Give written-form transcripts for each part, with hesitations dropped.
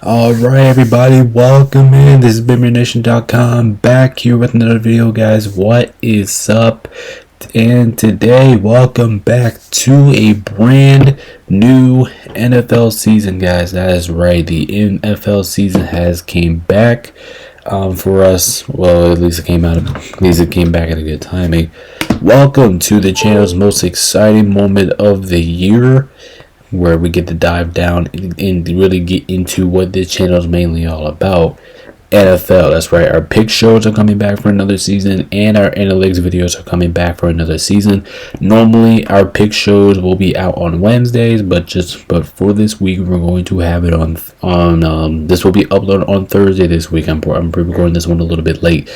Alright everybody, welcome in. This is BimmerNation.com back here with another video, guys. What is up? And today, welcome back to a brand new NFL season, guys. That is right, the NFL season has came back for us. Well, at least it came back at a good timing. Welcome to the channel's most exciting moment of the year, where we get to dive down and really get into what this channel is mainly all about. NFL, that's right. Our pick shows are coming back for another season, and our analytics videos are coming back for another season. Normally, our pick shows will be out on Wednesdays, but for this week, we're going to have it on this will be uploaded on Thursday this week. I'm recording this one a little bit late.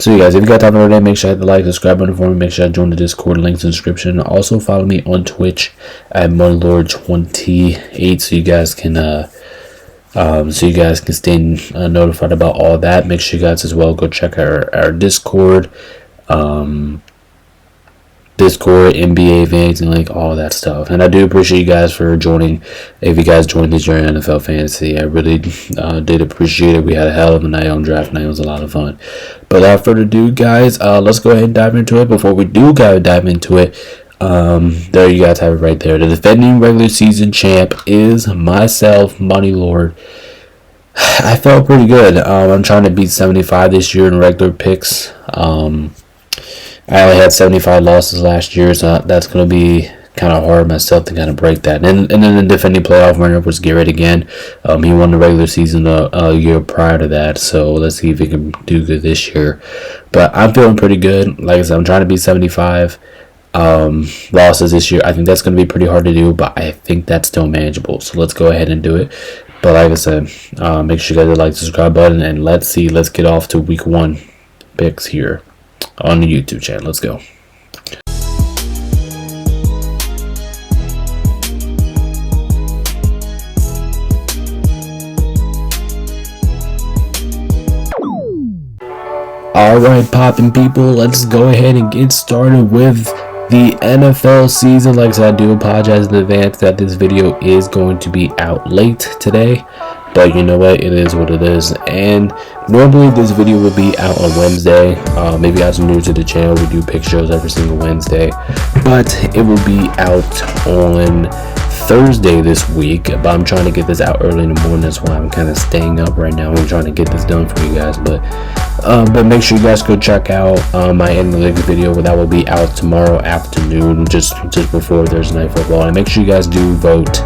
So you guys, if you got time already, make sure to hit the like, subscribe button for me. Make sure to join the Discord, links in the description. Also follow me on Twitch at MoneyLord28, so you guys can stay notified about all that. Make sure you guys as well go check our Discord, NBA fans, and like all that stuff. And I do appreciate you guys for joining. If you guys joined this journey NFL fantasy, I really did appreciate it. We had a hell of a night on draft night. It was a lot of fun. But without further ado, guys, let's go ahead and dive into it. Before we do dive into it, there you guys have it right there. The defending regular season champ is myself, Money Lord. I felt pretty good. I'm trying to beat 75 this year in regular picks. I only had 75 losses last year, so that's going to be kind of hard myself to kind of break that. And then the defending playoff runner was Garrett again. He won the regular season a year prior to that, so let's see if he can do good this year. But I'm feeling pretty good. Like I said, I'm trying to beat 75 losses this year. I think that's going to be pretty hard to do, but I think that's still manageable. So let's go ahead and do it. But like I said, make sure you guys like the subscribe button, and let's get off to week 1 picks here on the YouTube channel. Let's go. Alright, poppin' people, let's go ahead and get started with the NFL season. Like I said, I do apologize in advance that this video is going to be out late today, but you know what, it is what it is. And normally this video will be out on Wednesday. Maybe you guys are new to the channel, we do pick shows every single Wednesday, but it will be out on Thursday this week. But I'm trying to get this out early in the morning. That's why I'm kind of staying up right now. I'm trying to get this done for you guys. But make sure you guys go check out my analytics video, that will be out tomorrow afternoon, just before Thursday Night Football. And make sure you guys do vote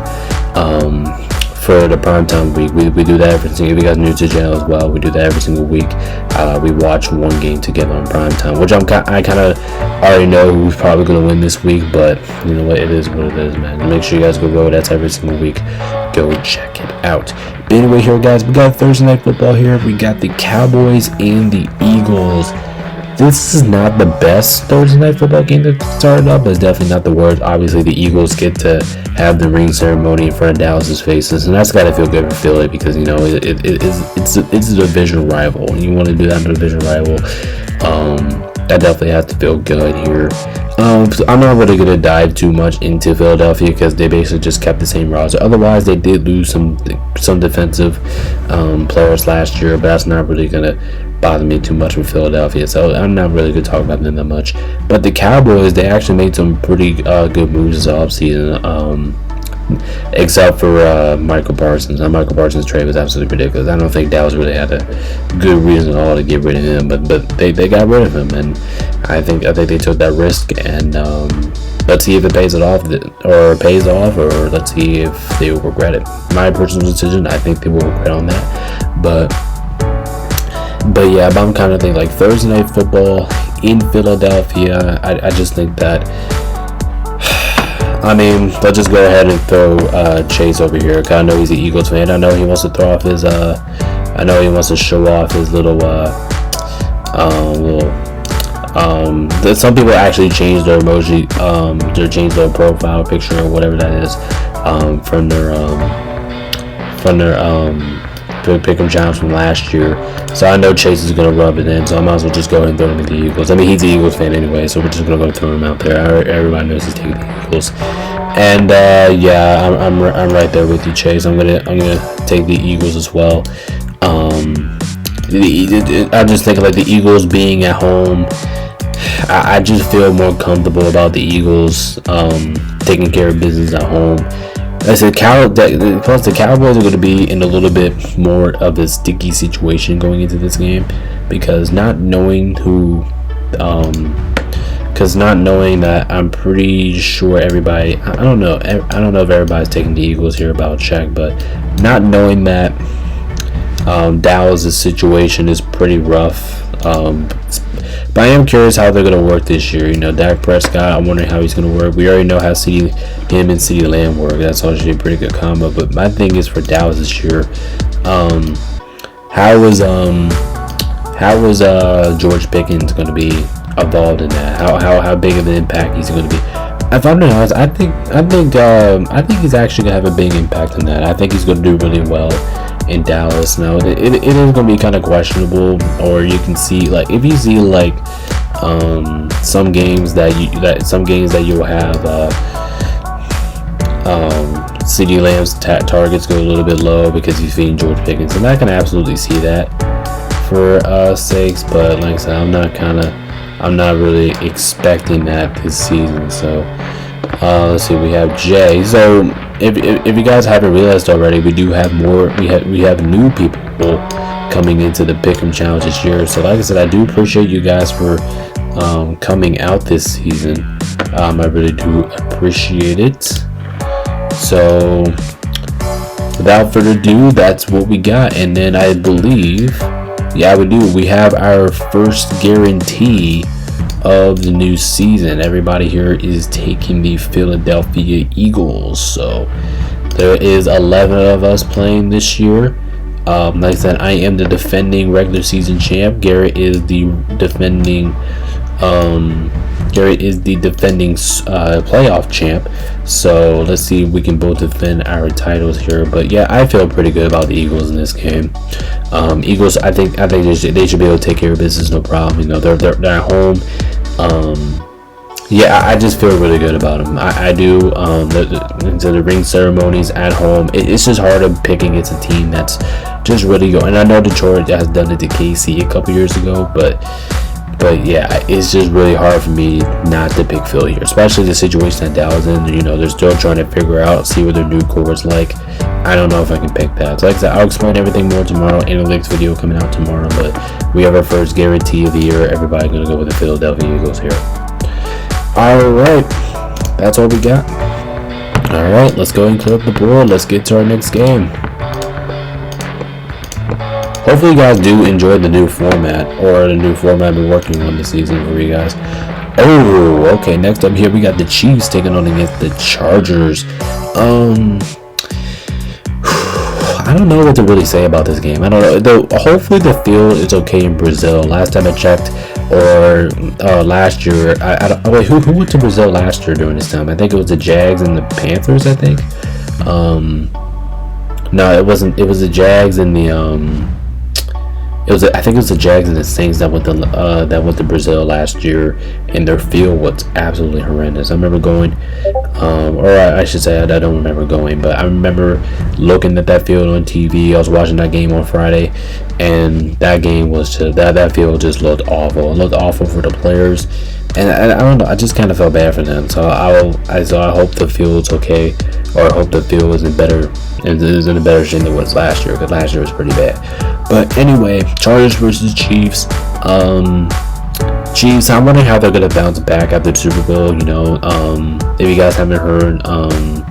for the primetime week. We do that every single. If you guys are new to the channel as well, we do that every single week. We watch one game together on primetime, which I kind of already know who's probably going to win this week, but you know what, it is what it is, man. And make sure you guys go vote. That's every single week. Go check it out. But anyway, here, guys, we got Thursday Night Football here. We got the Cowboys and the Eagles. This is not the best Thursday Night Football game to start up, but it's definitely not the worst. Obviously, the Eagles get to have the ring ceremony in front of Dallas's faces, and that's got to feel good for Philly, because you know it's a division rival. When you want to do that in a division rival, that definitely has to feel good here. I'm not really going to dive too much into Philadelphia, because they basically just kept the same roster. Otherwise, they did lose some defensive players last year, but that's not really going to bother me too much with Philadelphia, so I'm not really going to talk about them that much. But the Cowboys, they actually made some pretty good moves this offseason, except for Michael Parsons. Michael Parsons' trade was absolutely ridiculous. I don't think Dallas really had a good reason at all to get rid of him, but they got rid of him, and I think they took that risk. And let's see if it pays off, or let's see if they will regret it. My personal decision, I think they will regret on that, but yeah, but I'm kind of thinking like Thursday Night Football in Philadelphia. I just think that, I mean, let's just go ahead and throw Chase over here, because I know he's an Eagles fan. I know he wants to throw off his I know he wants to show off his little some people actually change their emoji, they change their profile picture or whatever that is, from their Pick'em challenge from last year. So I know Chase is going to rub it in, so I might as well just go ahead and throw him in the Eagles. I mean, he's an Eagles fan anyway, so we're just going to go throw him out there. Everybody knows he's taking the Eagles. And yeah, I'm right there with you, Chase. I'm gonna take the Eagles as well. I'm just thinking like the Eagles being at home. I just feel more comfortable about the Eagles taking care of business at home. I said, plus the Cowboys are going to be in a little bit more of a sticky situation going into this game because not knowing that I'm pretty sure everybody. I don't know if everybody's taking the Eagles here about check, but not knowing that Dallas' situation is pretty rough. But I am curious how they're going to work this year. You know, Dak Prescott, I'm wondering how he's going to work. We already know how him and CeeDee Lamb work. That's actually a pretty good combo. But my thing is for Dallas this year, how was George Pickens going to be involved in that? How big of an impact he's going to be? If I'm being honest, I think he's actually going to have a big impact on that. I think he's going to do really well in Dallas. Now it is going to be kind of questionable, or you can see like if you see like some games that you'll have CeeDee Lamb's targets go a little bit low because he's feeding George Pickens, and I can absolutely see that for sakes. But like I said, I'm not really expecting that this season. So let's see, we have Jay. So if you guys haven't realized already, we do have we have new people coming into the Pick'em Challenge this year. So like I said, I do appreciate you guys for coming out this season. I really do appreciate it. So without further ado, that's what we got. And then I believe, yeah, we have our first guarantee of the new season. Everybody here is taking the Philadelphia Eagles. So there is 11 of us playing this year. Like I said, I am the defending regular season champ. Garrett is the defending playoff champ. So let's see if we can both defend our titles here. But yeah, I feel pretty good about the Eagles in this game. Eagles, I think they should be able to take care of business, no problem. You know, they're at home. Yeah, I just feel really good about them. I do. The ring ceremonies at home, it's just hard to pick against a team that's just really good. And I know Detroit has done it to KC a couple years ago, but yeah, it's just really hard for me not to pick Philly here, especially the situation that Dallas in. You know, they're still trying to figure out, see what their new core is like. I don't know if I can pick that. So like I said, I'll explain everything more tomorrow. Analytics video coming out tomorrow, but we have our first guarantee of the year. Everybody gonna go with the Philadelphia Eagles here. All right, that's all we got. All right, let's go and clear up the board. Let's get to our next game. Hopefully you guys do enjoy the new format, or the new format I've been working on this season for you guys. Oh, okay, next up here we got the Chiefs taking on against the Chargers. I don't know what to really say about this game. I don't know. Hopefully the field is okay in Brazil. Last time I checked, or last year, wait, who went to Brazil last year during this time? I think it was the Jags and the Panthers, I think. No, it wasn't. It was the Jags and the I think it was the Jags and the Saints that went to Brazil last year, and their field was absolutely horrendous. I remember going, or I should say I don't remember going, but I remember looking at that field on TV. I was watching that game on Friday, and that game was just that field just looked awful. It looked awful for the players, and I don't know. I just kind of felt bad for them. So I hope the field's okay, or I hope the field is in a better shape than it was last year, because last year was pretty bad. But anyway, Chargers versus Chiefs. Chiefs, I'm wondering how they're going to bounce back after the Super Bowl. You know, if you guys haven't heard,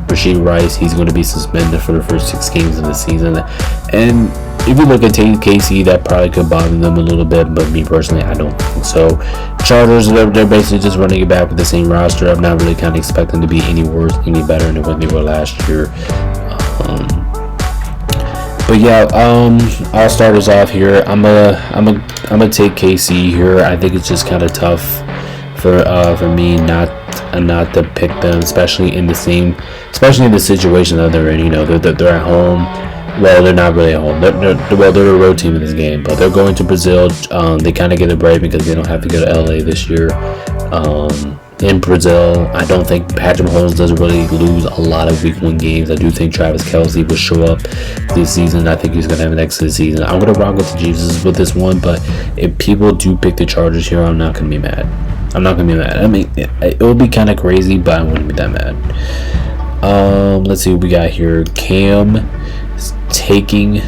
Rashee Rice, he's going to be suspended for the first 6 games of the season. And if you look at KC, that probably could bother them a little bit, but me personally, I don't think so. Chargers, they're basically just running it back with the same roster. I'm not really kind of expecting to be any worse, any better than what they were last year. But yeah, I'll start us off here. I'm gonna take KC here. I think it's just kind of tough for me not to pick them, especially in the situation that they're in. You know, they're at home. Well, they're not really at home. They're a road team in this game, but they're going to Brazil. They kind of get a break because they don't have to go to LA this year. in Brazil. I don't think Patrick Mahomes doesn't really lose a lot of week 1 games. I do think Travis Kelce will show up this season. I think he's going to have an excellent season. I'm going to rock with the Jesus with this one, but if people do pick the Chargers here, I'm not going to be mad. I'm not going to be mad. I mean, it will be kind of crazy, but I wouldn't be that mad. Let's see what we got here. Cam is taking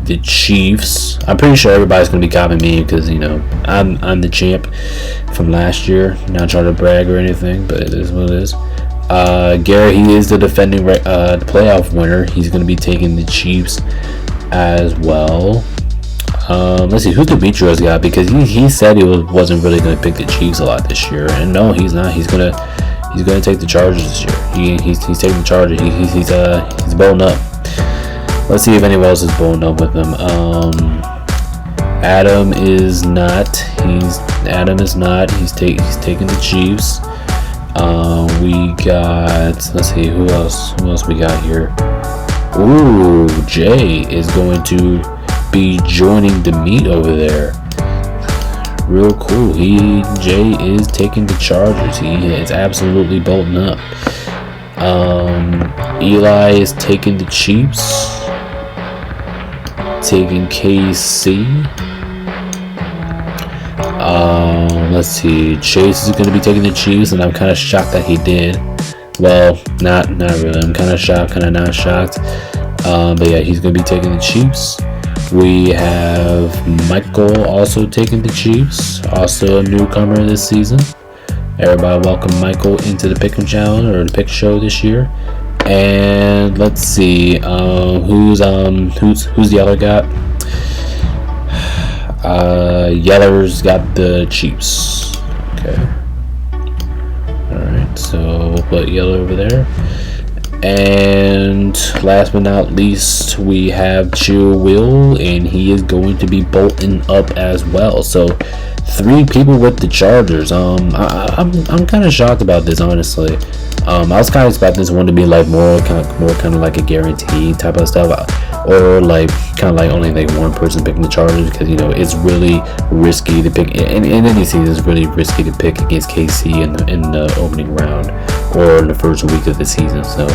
the Chiefs. I'm pretty sure everybody's gonna be copying me because I'm the champ from last year. Not trying to brag or anything, but it is what it is. Garrett, he is the defending the playoff winner. He's gonna be taking the Chiefs as well. Let's see who Demetrius got, because he said he wasn't really gonna pick the Chiefs a lot this year, and no, he's not. He's gonna take the Chargers this year. He's taking the Chargers. He's bowling up. Let's see if anyone else is bowling up with him. Adam is not. He's taking the Chiefs. We got. Let's see who else we got here. Ooh, Jay is going to be joining the meet over there. Real cool. Jay is taking the Chargers. He is absolutely bolting up. Eli is taking the Chiefs. Taking KC. Let's see. Chase is going to be taking the Chiefs, and I'm kind of shocked that he did. Well, not really. I'm kind of shocked, kind of not shocked. But yeah, he's going to be taking the Chiefs. We have Michael also taking the Chiefs. Also a newcomer this season. Everybody welcome Michael into the Pick'em Challenge or the Pick Show this year. And let's see, who's the other got? Yeller's got the Chiefs. Okay. Alright, so we'll put Yeller over there. And last but not least, we have Chill Will, and he is going to be bolting up as well. So 3 people with the Chargers. I'm kind of shocked about this, honestly. I was kind of expecting this one to be like more kind of like a guarantee type of stuff, or like kind of like only like one person picking the Chargers, because it's really risky to pick in any season. It's really risky to pick against KC in the opening round or in the first week of the season. So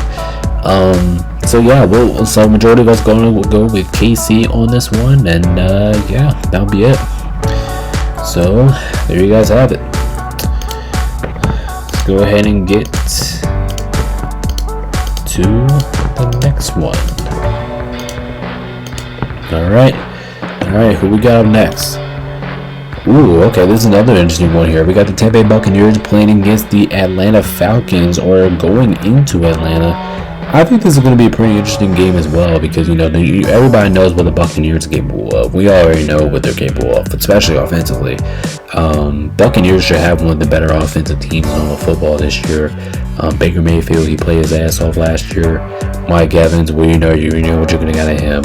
yeah, so majority of us will go with KC on this one, and yeah, that'll be it. So there you guys have it. Let's go ahead and get to the next one. Alright, who we got up next? Ooh, okay, this is another interesting one here. We got the Tampa Bay Buccaneers playing against the Atlanta Falcons, or going into Atlanta. I think this is going to be a pretty interesting game as well, because everybody knows what the Buccaneers are capable of. We already know what they're capable of, especially offensively. Buccaneers should have one of the better offensive teams in football this year. Baker Mayfield, he played his ass off last year. Mike Evans, you know what you're going to get at him.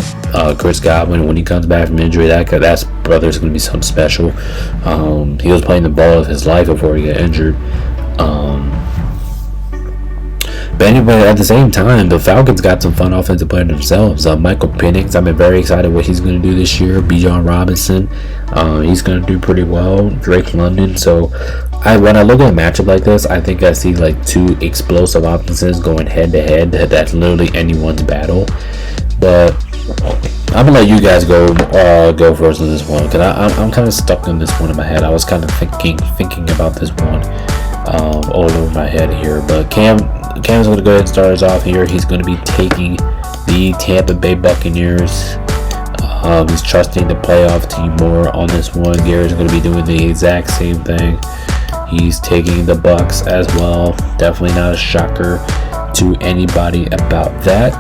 Chris Godwin, when he comes back from injury, that's brother's going to be something special. He was playing the ball of his life before he got injured. But anyway, at the same time, the Falcons got some fun offensive players themselves. Michael Penix, I've been very excited what he's going to do this year. Bijan Robinson, he's going to do pretty well. Drake London. So when I look at a matchup like this, I think I see like 2 explosive offenses going head to head. That's literally anyone's battle. But I'm gonna let you guys go first on this one, because I'm kind of stuck on this one in my head. I was kind of thinking about this one all over my head here. But Cam's going to go ahead and start us off here. He's going to be taking the Tampa Bay Buccaneers. He's trusting the playoff team more on this one. Gary's going to be doing the exact same thing. He's taking the Bucs as well. Definitely not a shocker to anybody about that.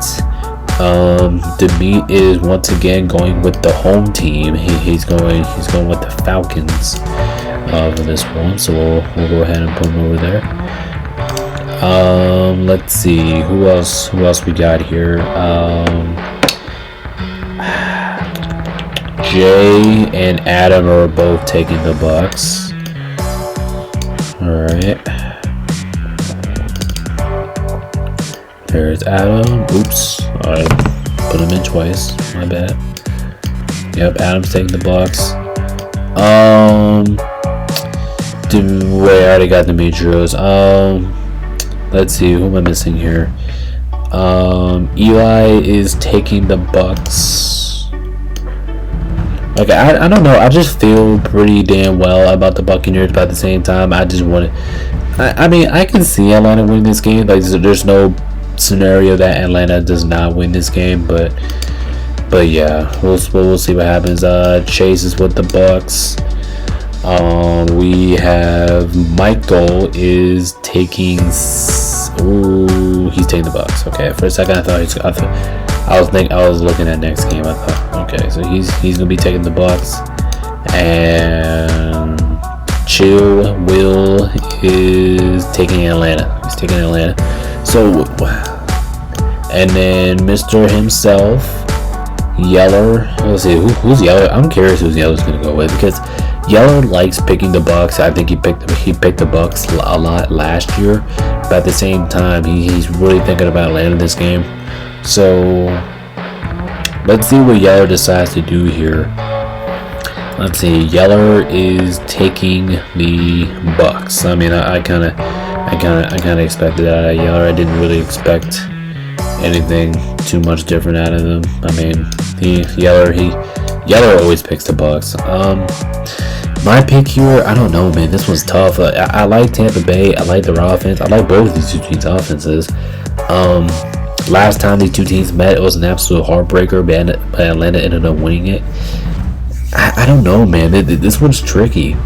Demit is once again going with the home team. He's going with the Falcons for this one. So we'll go ahead and put him over there. Let's see who else we got here. Jay and Adam are both taking the Bucs. All right. There's Adam. Oops. I put him in twice. My bad. Yep, Adam's taking the Bucs. I already got Demetrios. Let's see, who am I missing here? Eli is taking the Bucks. Like, I don't know. I just feel pretty damn well about the Buccaneers, but at the same time, I just want to. I mean, I can see Atlanta win this game. Like, there's no scenario that Atlanta does not win this game, but yeah, we'll see what happens. Chase is with the Bucks. We have Michael is taking. Ooh, he's taking the Bucks. Okay, for a second I was looking at next game. I thought, okay, so he's gonna be taking the Bucks, and Chill Will is taking Atlanta. He's taking Atlanta. So, and then Mr. himself, Yeller. Let's see who's Yeller. I'm curious who's Yeller's gonna go with, because Yeller likes picking the Bucks. I think he picked the Bucks a lot last year, but at the same time, he's really thinking about Atlanta this game. So let's see what Yeller decides to do here. Let's see. Yeller is taking the Bucks. I mean, I kind of expected that out of Yeller. I didn't really expect anything too much different out of him. I mean, Yeller always picks the Bucks. My pick here, I don't know, man. This one's tough. I like Tampa Bay. I like their offense. I like both of these two teams' offenses. Last time these two teams met, it was an absolute heartbreaker, but Atlanta ended up winning it. I don't know, man. This one's tricky.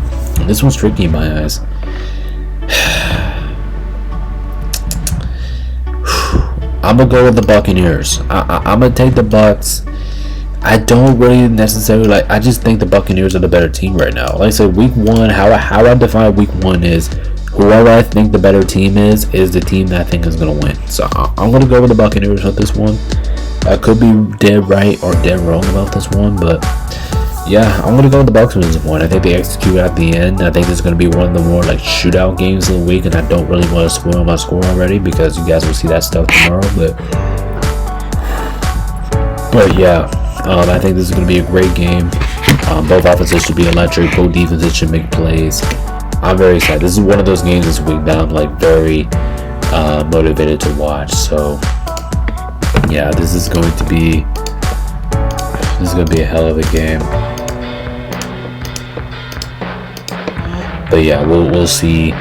This one's tricky in my eyes. I'm gonna go with the Buccaneers. I'm gonna take the Bucks. I don't really necessarily like. I just think the Buccaneers are the better team right now. Like I said, week one, how I define week one is whoever I think the better team is the team that I think is gonna win. So I'm gonna go with the Buccaneers with this one. I could be dead right or dead wrong about this one, but yeah, I'm gonna go with the Bucks with this one. I think they execute at the end. I think this is gonna be one of the more like shootout games of the week, and I don't really want to spoil my score already because you guys will see that stuff tomorrow. But yeah. I think this is going to be a great game. Both offenses should be electric. Both defenses should make plays. I'm very excited. This is one of those games this week that I'm like very motivated to watch. So yeah, this is going to be a hell of a game. But yeah, we'll see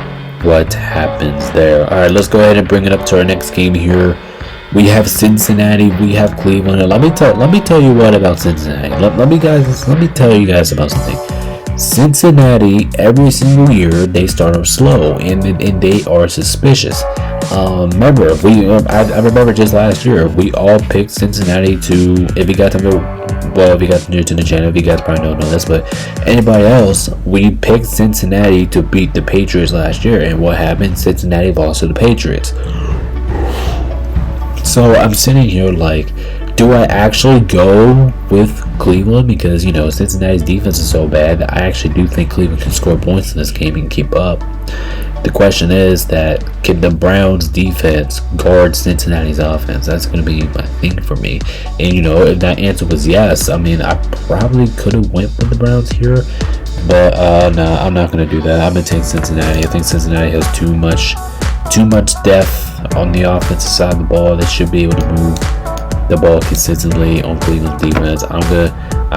what happens there. All right, let's go ahead and bring it up to our next game here. We have Cincinnati, we have Cleveland. And let me tell you what about Cincinnati. Let me tell you guys about something. Cincinnati, every single year they start off slow and they are suspicious. Remember, I remember just last year we all picked Cincinnati to, if you got new to the channel, if you guys probably don't know this, but anybody else, we picked Cincinnati to beat the Patriots last year, and what happened? Cincinnati lost to the Patriots. So I'm sitting here like, do I actually go with Cleveland? Because, you know, Cincinnati's defense is so bad that I actually do think Cleveland can score points in this game and keep up. The question is that, can the Browns defense guard Cincinnati's offense? That's going to be my thing for me. And, you know, if that answer was yes, I mean, I probably could have went with the Browns here. But, no, I'm not going to do that. I'm going to take Cincinnati. I think Cincinnati has too much depth on the offensive side of the ball. They should be able to move the ball consistently on Cleveland's defense. I'm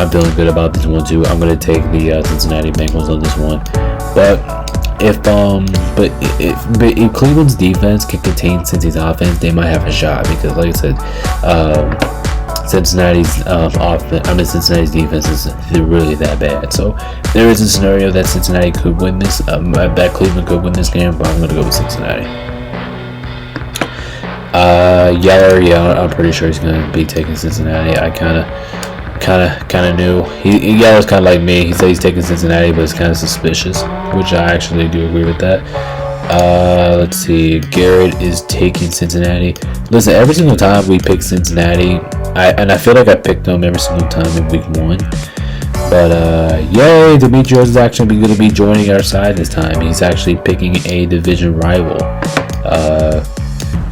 feeling good about this one too. I'm gonna take the Cincinnati Bengals on this one. But if Cleveland's defense can contain Cincy's offense, they might have a shot, because like I said, Cincinnati's Cincinnati's defense is really that bad. So there is a scenario that Cincinnati could win this, that Cleveland could win this game, but I'm gonna go with Cincinnati. Yeller, yeah, I'm pretty sure he's gonna be taking Cincinnati. I kind of knew. Yeller's kind of like me. He said he's taking Cincinnati, but it's kind of suspicious, which I actually do agree with that. Let's see. Garrett is taking Cincinnati. Listen, every single time we pick Cincinnati, I feel like I picked them every single time in week one. But yay, Demetrios is actually going to be joining our side this time. He's actually picking a division rival.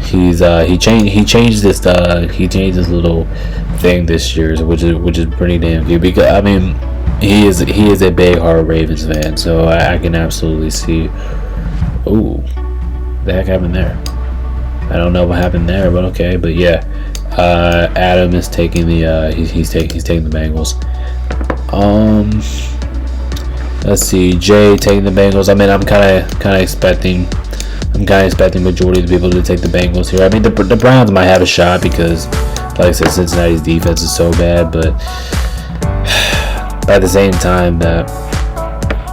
He changed this little thing this year, which is pretty damn good, because I mean, he is a big hard Ravens fan, so I can absolutely see. Ooh, the heck happened there? I don't know what happened there, but okay. But yeah, Adam is taking the he's taking the Bengals. Let's see, Jay taking the Bengals. I mean, I'm kind of expecting majority of the people to take the Bengals here. I mean, the Browns might have a shot because, like I said, Cincinnati's defense is so bad, but at the same time, that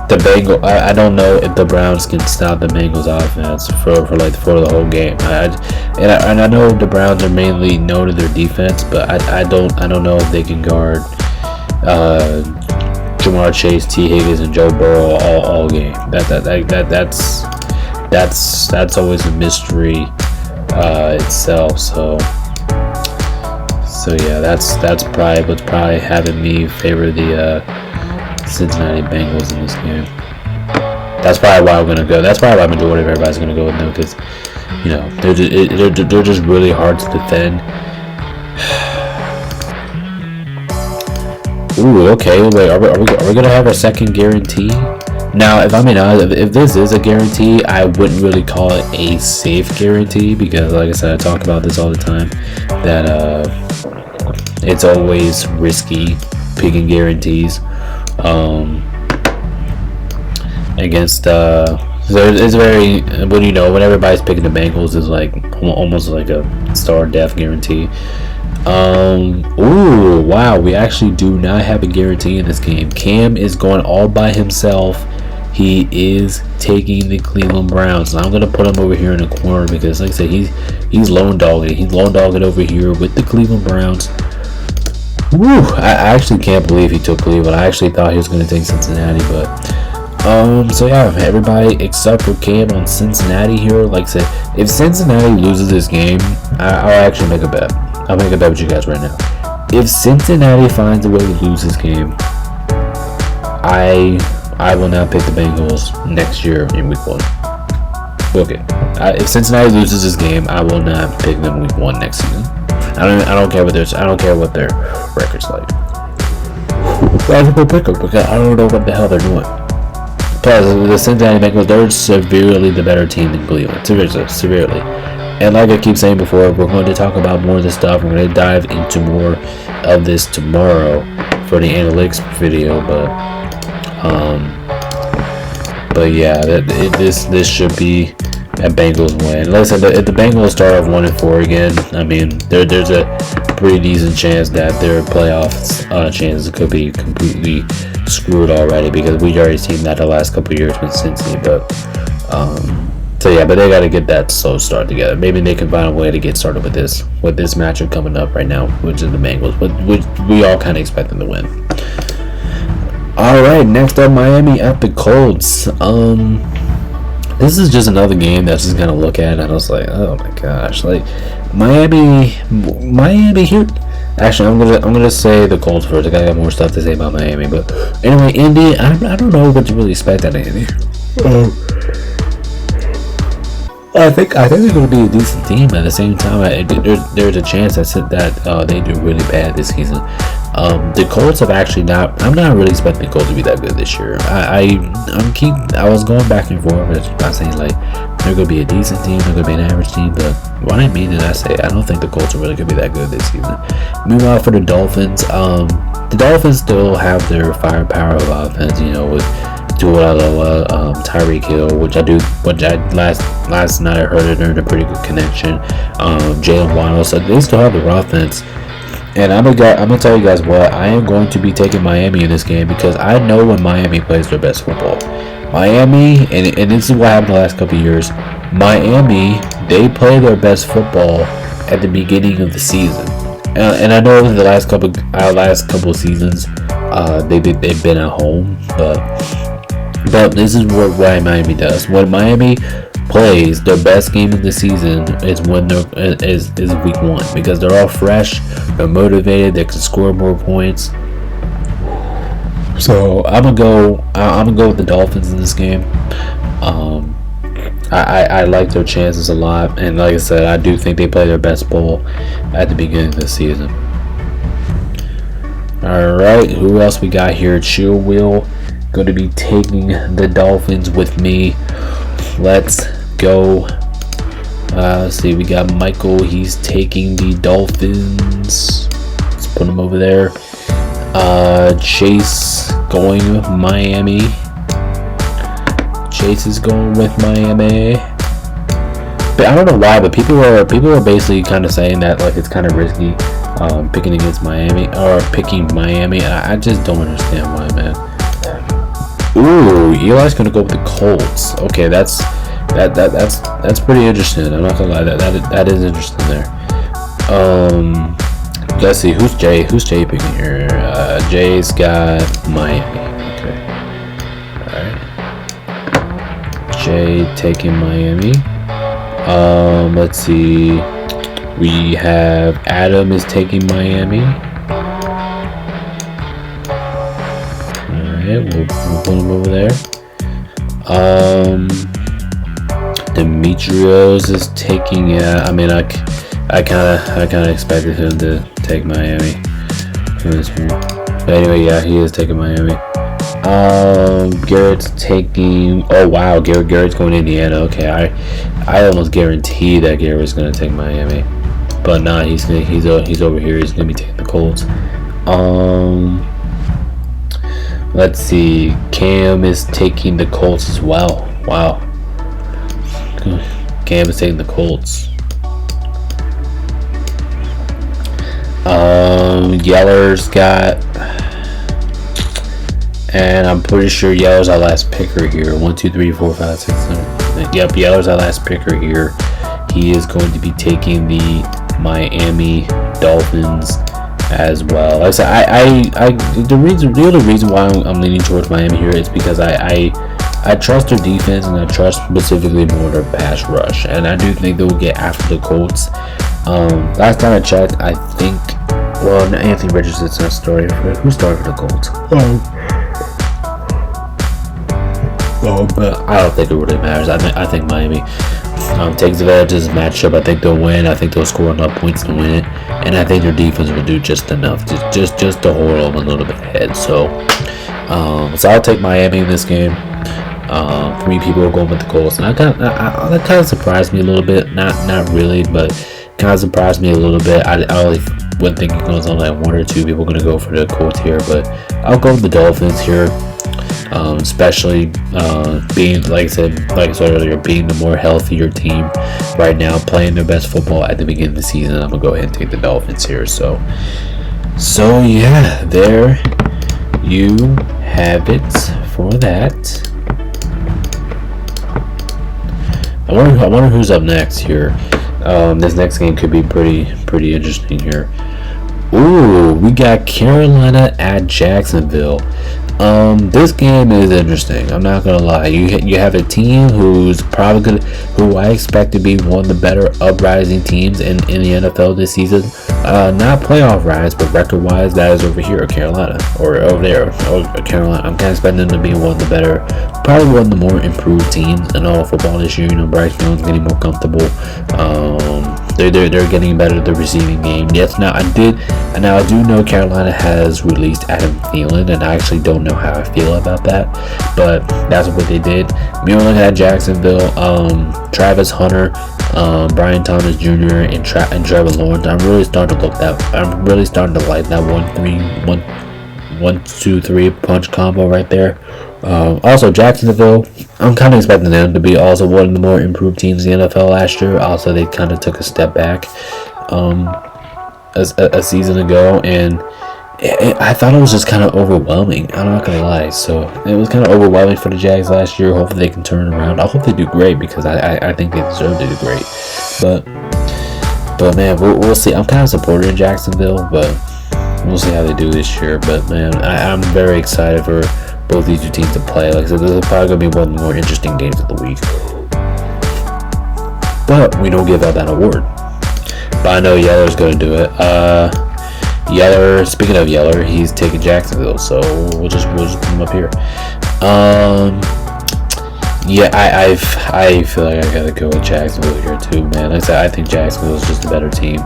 the Bengals, I don't know if the Browns can stop the Bengals offense for the whole game. And I know the Browns are mainly known to their defense, but I don't know if they can guard Jamar Chase, T. Higgins, and Joe Burrow all game. That's always a mystery itself. So yeah, that's probably what's having me favor the Cincinnati Bengals in this game. That's probably why I'm gonna go. That's probably why majority of everybody's gonna go with them, because they're just really hard to defend. Ooh, okay. Wait, are we gonna have our second guarantee? Now, if I'm being honest, if this is a guarantee, I wouldn't really call it a safe guarantee, because, like I said, I talk about this all the time, that it's always risky picking guarantees against. So it's very, when everybody's picking the Bengals, is like almost like a star death guarantee. Ooh, wow, we actually do not have a guarantee in this game. Cam is going all by himself. He is taking the Cleveland Browns, and I'm gonna put him over here in the corner because, like I said, he's lone dogging. He's lone dogging over here with the Cleveland Browns. Woo! I actually can't believe he took Cleveland. I actually thought he was gonna take Cincinnati, but so yeah, everybody except for Cam on Cincinnati here. Like I said, if Cincinnati loses this game, I'll actually make a bet. I'll make a bet with you guys right now. If Cincinnati finds a way to lose this game, I will not pick the Bengals next year in week 1. Okay. If Cincinnati loses this game, I will not pick them week 1 next season. I don't care what their record's like. I will pick them because I don't know what the hell they're doing. Plus, the Cincinnati Bengals, they're severely the better team than Cleveland. Severely. And like I keep saying before, we're going to talk about more of this stuff. We're going to dive into more of this tomorrow for the analytics video, but yeah, this should be a Bengals win. Like I said, if the Bengals start off 1-4 again, I mean, there's a pretty decent chance that their playoff chances could be completely screwed already, because we already seen that the last couple of years with Cincy. But so yeah, but they got to get that slow start together. Maybe they can find a way to get started with this matchup coming up right now, which is the Bengals, but which we all kind of expect them to win. All right, next up, Miami at the Colts. This is just another game that's just gonna look at, and I was like, oh my gosh, like Miami here. Actually, I'm gonna say the Colts first. I got more stuff to say about Miami, but anyway, Indy. I don't know what to really expect out of Indy. I think they're going to be a decent team. At the same time, there's a chance that they do really bad this season. The Colts have actually not. I'm not really expecting the Colts to be that good this year. I was going back and forth. I'm saying like they're going to be a decent team, they're going to be an average team. But what I mean is, I don't think the Colts are really going to be that good this season. Meanwhile, for the Dolphins, still have their firepower of offense. With Tua, Tyreek Hill, which last night I heard they're in a pretty good connection. Jalen Waddle, so they still have their offense. And I'm gonna tell you guys what, I am going to be taking Miami in this game, because I know when Miami plays their best football. Miami, and this is what happened the last couple of years. Miami, they play their best football at the beginning of the season. And I know in the last couple of seasons, they've been at home, but this is what Miami does. When Miami plays their best game of the season is when is week 1, because they're all fresh, they're motivated, they can score more points. So I'm gonna go with the Dolphins in this game. I like their chances a lot, and like I said, I do think they play their best ball at the beginning of the season. All right. right, who else we got here? Chill Will going to be taking the Dolphins with me. Let's go. Let's see, we got Michael. He's taking the Dolphins. Let's put him over there. Chase going with Miami. Chase is going with Miami. But I don't know why, but people were basically kind of saying that like it's kind of risky picking against Miami or picking Miami. I just don't understand why, man. Ooh, Eli's gonna go with the Colts. Okay, that's pretty interesting. I'm not gonna lie, that is interesting there. Let's see, who's Jay picking here? Jay's got Miami. Okay, all right. Jay taking Miami. Let's see. We have Adam is taking Miami. Alright, we'll put him over there. Demetrios is taking, yeah, I mean, I kinda expected him to take Miami for this one. But anyway, yeah, he is taking Miami. Garrett's taking, oh wow, Garrett's going to Indiana. Okay, I almost guarantee that Garrett's gonna take Miami. But nah, he's over here. He's gonna be taking the Colts. Let's see. Cam is taking the Colts as well. Wow. Cam is taking the Colts. Yeller's got, and I'm pretty sure Yeller's our last picker here. 1, 2, 3, 4, 5, 6, 7. Yep, Yeller's our last picker here. He is going to be taking the Miami Dolphins as well. Like I said, the other reason why I'm leaning towards Miami here is because I trust their defense, and I trust specifically more their pass rush, and I do think they will get after the Colts. Last time I checked, I think, well, Anthony Richardson's not starting for, who started for the Colts? But I don't think it really matters. I think Miami takes advantage of this matchup. I think they'll win. I think they'll score enough points to win it, and I think their defense will do just enough, just to hold them a little bit ahead. So I'll take Miami in this game. 3 people are going with the Colts, and that kind of surprised me a little bit. Not really, but kind of surprised me a little bit. I really wouldn't think it goes on like 1 or 2 people going to go for the Colts here, but I'll go with the Dolphins here. Especially being, like I said earlier, being the more healthier team right now, playing their best football at the beginning of the season. I'm gonna go ahead and take the Dolphins here. So yeah, there you have it for that. I wonder who's up next here. This next game could be pretty interesting here. Ooh, we got Carolina at Jacksonville. This game is interesting. I'm not gonna lie. You have a team who's probably who I expect to be one of the better uprising teams in the NFL this season. Not playoff rise, but record wise, that is over here, Carolina, or over there, Carolina. I'm kind of expecting them to be one of the better, probably one of the more improved teams in all football this year. You know, Bryce Young's getting more comfortable. They're getting better at the receiving game. Yes, now I do know Carolina has released Adam Thielen, and I actually don't know how I feel about that, but that's what they did. Maryland had Jacksonville, Travis Hunter, Brian Thomas Jr. and Trevor Lawrence. I'm really starting to like that 1-2-3 punch combo right there. Also, Jacksonville, I'm kind of expecting them to be also one of the more improved teams in the NFL last year. Also, they kind of took a step back a season ago, and I thought it was just kind of overwhelming. I'm not gonna lie. So it was kind of overwhelming for the Jags last year. Hopefully they can turn it around. I hope they do great, because I think they deserve to do great. But man, we'll see. I'm kind of supporting Jacksonville, but we'll see how they do this year. But man, I'm very excited for both these 2 teams to play. Like I said, this is probably gonna be one of the more interesting games of the week. But we don't give out that award. But I know Yeller's gonna do it. Yeller, speaking of Yeller, he's taking Jacksonville, so we'll just put him up here. Yeah, I feel like I gotta go with Jacksonville here too, man. Like I said, I think Jacksonville is just a better team.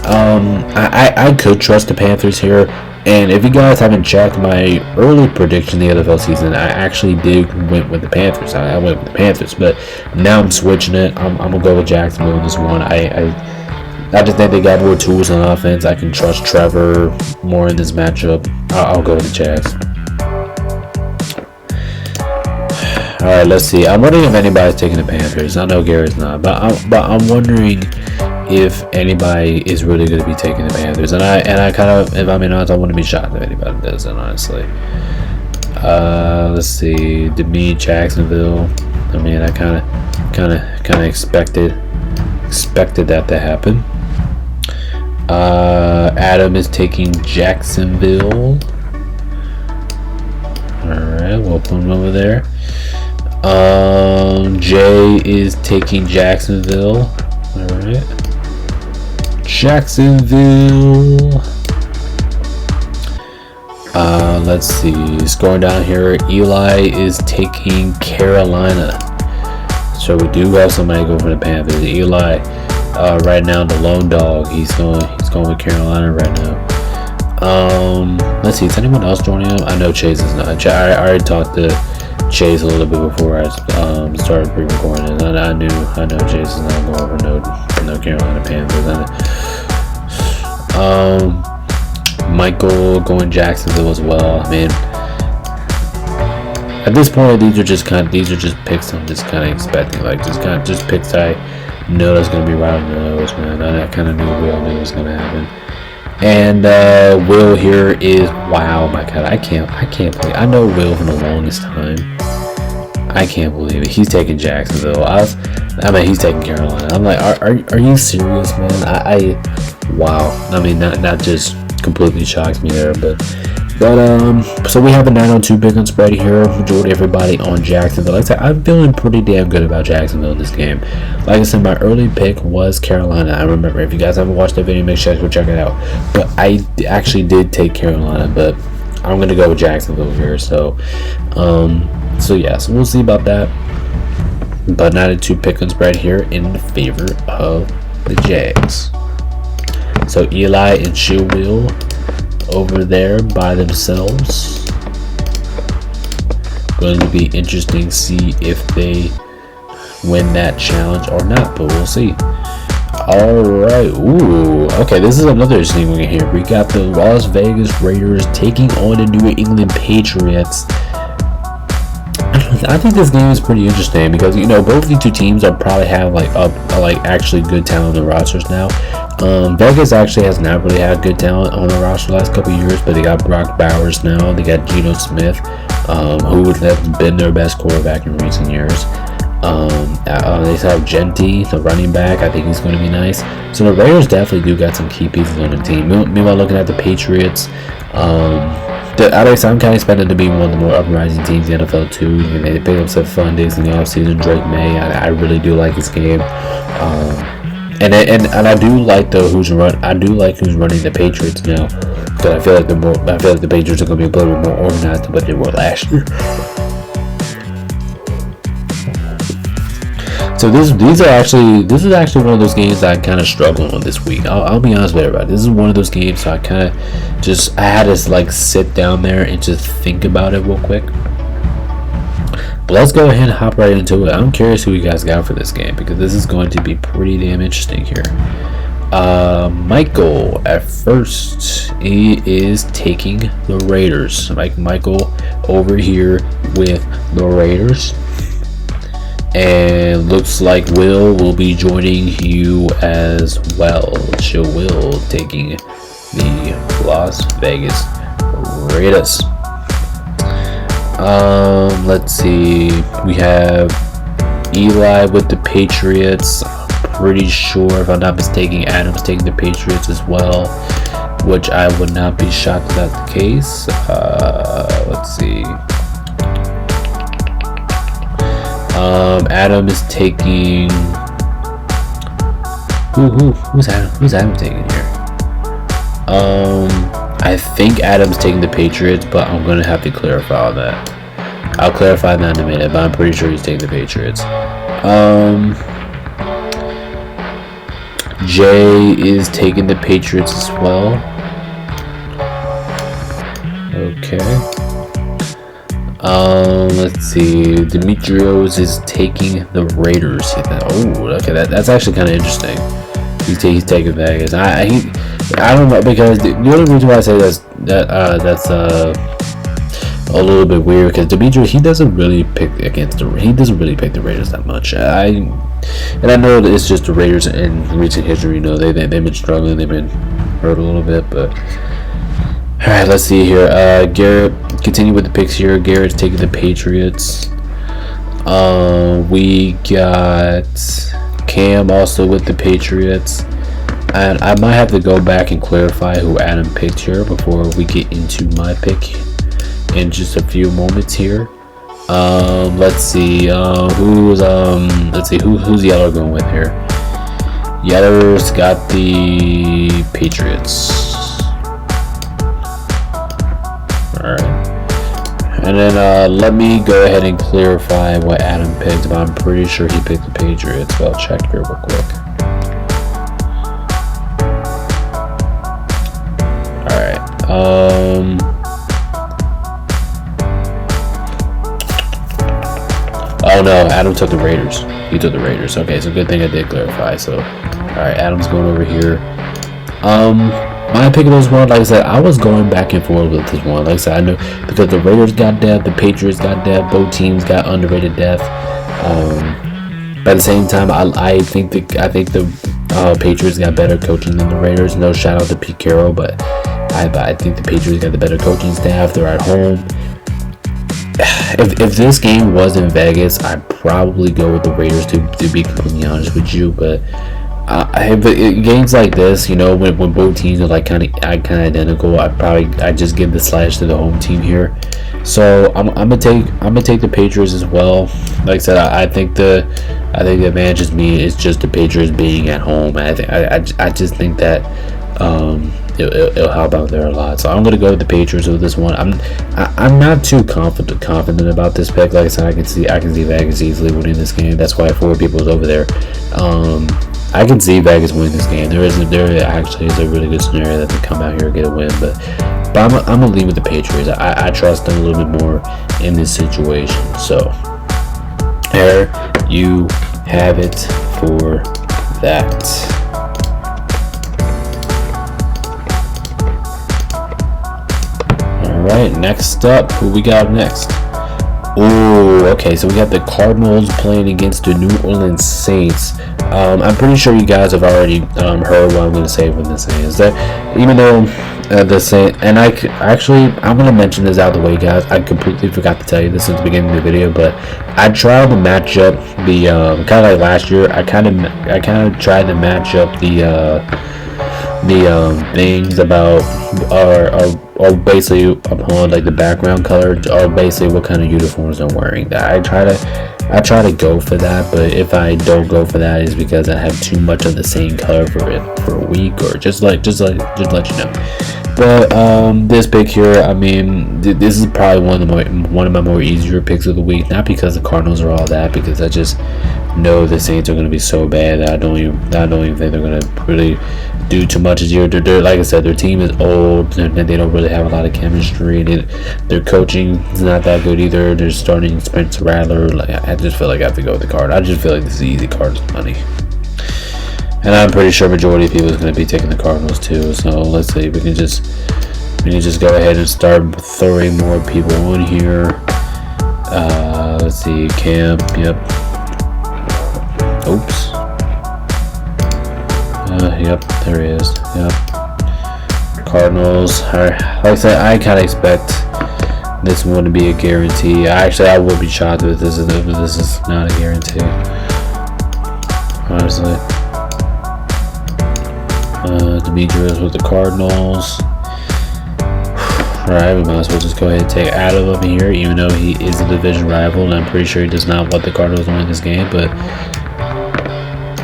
I could trust the Panthers here. And if you guys haven't checked my early prediction the NFL season, I actually did went with the Panthers. I went with the Panthers, but now I'm switching it. I'm gonna go with Jacksonville in this one. I just think they got more tools on offense. I can trust Trevor more in this matchup. I'll go with the Jags. All right, let's see. I'm wondering if anybody's taking the Panthers. I know Garrett's not, but I'm wondering if anybody is really going to be taking the Panthers. And I kind of, if I'm being honest, I wouldn't be shocked if anybody does it, honestly. Let's see. To me, Jacksonville. I mean, I kind of expected that to happen. Adam is taking Jacksonville. All right, we'll put him over there. Jay is taking Jacksonville. All right. Jacksonville. Let's see. Scoring down here, Eli is taking Carolina. So we do have somebody go for the Panthers. Eli, right now the lone dog. He's going with Carolina right now. Let's see. Is anyone else joining him? I know Chase is not. I already talked to Chase a little bit before I started pre-recording. I know Chase is not going over no Carolina Panthers. Michael going Jacksonville as well. I mean, at this point, these are just picks I'm just kind of expecting. Like just picks I know that's gonna be right on the nose, man. I kind of knew we all knew it was gonna happen. And Will here is, wow, my God, I can't believe. I know Will from the longest time. I can't believe it. He's taking Jacksonville. He's taking Carolina. I'm like, are you serious, man? Wow. I mean, not just completely shocks me there, but so we have a 9-2 pick on spread here. Majority everybody on Jacksonville. Like I said, I'm feeling pretty damn good about Jacksonville in this game. Like I said, my early pick was Carolina. I remember. If you guys haven't watched that video, make sure you go check it out. But I actually did take Carolina, but I'm gonna go with Jacksonville here. So yeah, so we'll see about that. But 9-2 pick on spread here in favor of the Jags. So Eli and Will over there by themselves. Going to be interesting to see if they win that challenge or not, but we'll see. Alright, ooh, okay, this is another interesting one here. We got the Las Vegas Raiders taking on the New England Patriots. I think this game is pretty interesting because, you know, both these two teams are probably have like actually good talent on the rosters now. Vegas actually has not really had good talent on the roster the last couple of years, but they got Brock Bowers now. They got Geno Smith, who would have been their best quarterback in recent years. They have Genty, the running back. I think he's going to be nice. So the Raiders definitely do got some key pieces on the team. Meanwhile, looking at the Patriots, I'm kind of expected to be one of the more uprising teams in the NFL too. And they picked up some fun days in the offseason. Drake May, I really do like his game. And I do like who's running the Patriots now. Because I feel like the Patriots are going to be a little bit more organized than what they were last year. So this is actually one of those games that I kind of struggled on this week. I'll be honest with everybody. This is one of those games, so I had to like sit down there and just think about it real quick. But let's go ahead and hop right into it. I'm curious who you guys got for this game because this is going to be pretty damn interesting here. Michael at first, he is taking the Raiders. Michael over here with the Raiders. And looks like will be joining you as well. Will taking the Las Vegas Raiders. Let's see. We have Eli with the Patriots. I'm pretty sure, if I'm not mistaken, Adam's taking the Patriots as well, which I would not be shocked if that's the case. Let's see. Adam is taking. Who's Adam? Who's Adam taking here? I think Adam's taking the Patriots, but I'm gonna have to clarify all that. I'll clarify that in a minute, but I'm pretty sure he's taking the Patriots. Jay is taking the Patriots as well. Okay. Let's see. Demetrios is taking the Raiders. Oh, okay. That's actually kind of interesting. He's taking Vegas. I don't know, because the only reason why I say that's a little bit weird, because Demetrius, he doesn't really pick the Raiders that much. I know that it's just the Raiders in recent history. You know, they've been struggling, they've been hurt a little bit, but all right, let's see here. Garrett, continue with the picks here. Garrett's taking the Patriots. We got Cam also with the Patriots. And I might have to go back and clarify who Adam picked here before we get into my pick in just a few moments here. Let's see. Who's Yeller going with here? Yeller's got the Patriots. Alright. And then let me go ahead and clarify what Adam picked, but I'm pretty sure he picked the Patriots, but I'll check here real quick. Alright. Oh no, Adam took the Raiders. He took the Raiders. Okay, so good thing I did clarify. So, alright, Adam's going over here. My pick of this one, like I said, I was going back and forth with this one. Like I said, I know because the Raiders got depth, the Patriots got depth, both teams got underrated depth. But at the same time, I think the Patriots got better coaching than the Raiders. No shout out to Pete Carroll, but I think the Patriots got the better coaching staff. They're at home. If this game was in Vegas, I'd probably go with the Raiders to be completely honest with you, but. Games like this, you know, when both teams are like kind of identical, I just give the slash to the home team here. So I'm gonna take the Patriots as well. Like I said, I think the advantage is me. It's just the Patriots being at home. I just think that it'll help out there a lot. So I'm gonna go with the Patriots with this one. I'm not too confident about this pick. Like I said, I can see Vegas easily winning this game. That's why 4 people is over there. I can see Vegas winning this game. There actually is a really good scenario that they come out here and get a win, but I'm gonna leave with the Patriots. I trust them a little bit more in this situation. So there you have it for that. All right, next up, who we got next? Oh, okay, so we got the Cardinals playing against the New Orleans Saints. I'm pretty sure you guys have already heard what I'm going to say from the Saints. That even though the Saints, and I'm going to mention this out of the way, guys. I completely forgot to tell you this at the beginning of the video, but I tried to match up the kind of like last year. I kind of tried to match up the things about or basically upon like the background color or basically what kind of uniforms I'm wearing. That I try to go for that, but if I don't go for that, it's because I have too much of the same color for a week, or just let you know. But this pick here, I mean, this is probably one of my more easier picks of the week. Not because the Cardinals are all that, because I just know the Saints are going to be so bad that I don't even think they're going to really do too much this year. They're like I said, their team is old and they don't really have a lot of chemistry. Their coaching is not that good either. They're starting Spencer Rattler. Like, I just feel like I have to go with the Card. I just feel like this is easy Cardinals money. And I'm pretty sure majority of people is going to be taking the Cardinals too. So let's see. We can just go ahead and start throwing more people in here. Let's see. Cam. Yep. Oops. Yep. There he is. Yep. Cardinals. Like I said, I kind of expect this one to be a guarantee. I would be shocked if this is not a guarantee. Honestly. Demetrius with the Cardinals. Alright, we might as well just go ahead and take Adam up here, even though he is a division rival, and I'm pretty sure he does not want the Cardinals to win this game, but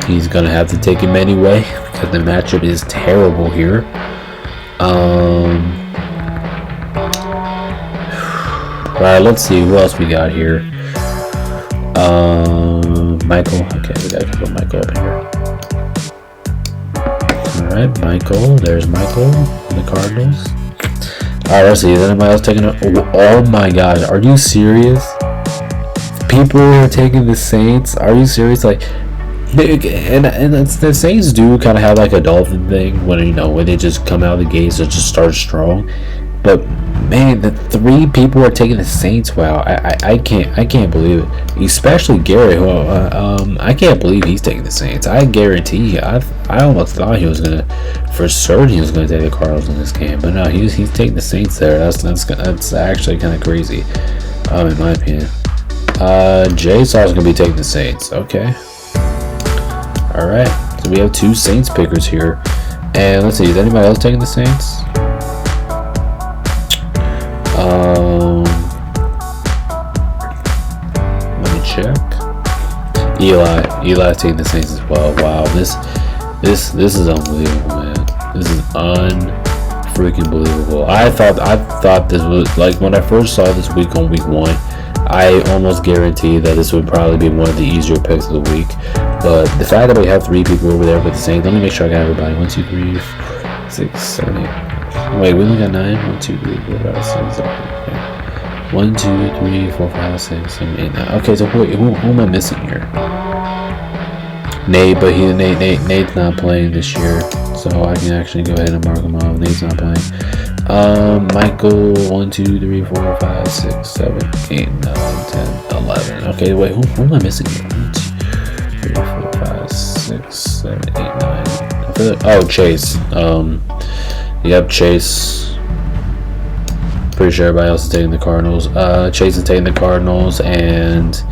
he's gonna have to take him anyway because the matchup is terrible here. Alright, let's see who else we got here. Michael. Okay, we gotta put Michael up here. Alright, Michael. There's Michael from the Cardinals. Alright, let's see. Is anybody else taking it? Oh my gosh. Are you serious? People are taking the Saints? Are you serious? Like, and the Saints do kind of have like a Dolphin thing when, you know, when they just come out of the gates and just start strong. But man, the 3 people are taking the Saints. Wow, I can't believe it. Especially Gary, who I can't believe he's taking the Saints. I guarantee. I almost thought he was gonna, for certain, he was gonna take the Cardinals in this game. But no, he's taking the Saints there. That's actually kind of crazy, in my opinion. Jay Saw's gonna be taking the Saints. Okay. All right. So we have 2 Saints pickers here, and let's see. Is anybody else taking the Saints? Let me check. Eli's taking the Saints as well. Wow, this is unbelievable, man. This is unfreaking believable. I thought this was, like, when I first saw this week on week 1, I almost guaranteed that this would probably be one of the easier picks of the week. But the fact that we have 3 people over there with the Saints, let me make sure I got everybody. 1, 2, 3, 4, 6, 7, 8. Wait, we only got 9. 1, 2, 3, 4, 5, 6, 7, 8. 1, 2, 3, 4, 5, 6, 7, 8, 9. Okay, so wait, who am I missing here? Nate, but Nate's not playing this year, so I can actually go ahead and mark him off. Nate's not playing. Michael, 1, 2, 3, 4, 5, 6, 7, 8, 9, 10, 11. Okay, wait, who am I missing here? 1, 2, 3, 4, 5, 6, 7, 8, 9. I feel like, oh, Chase. Yep, Chase. Pretty sure everybody else is taking the Cardinals. Chase is taking the Cardinals, and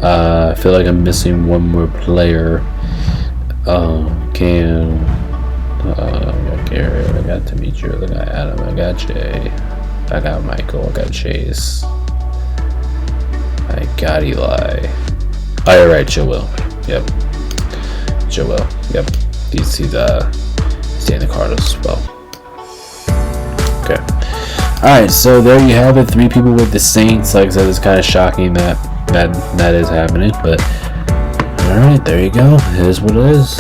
I feel like I'm missing one more player. I got Garrett, I got Demetrius, I got Adam, I got Jay, I got Michael, I got Chase, I got Eli. Oh, you're right, Joel. Yep. Joel. Yep. He's taking the Cardinals as well. Okay. Alright, so there you have it. 3 people with the Saints. Like I said, it's kind of shocking that is happening, but alright, there you go. It is what it is.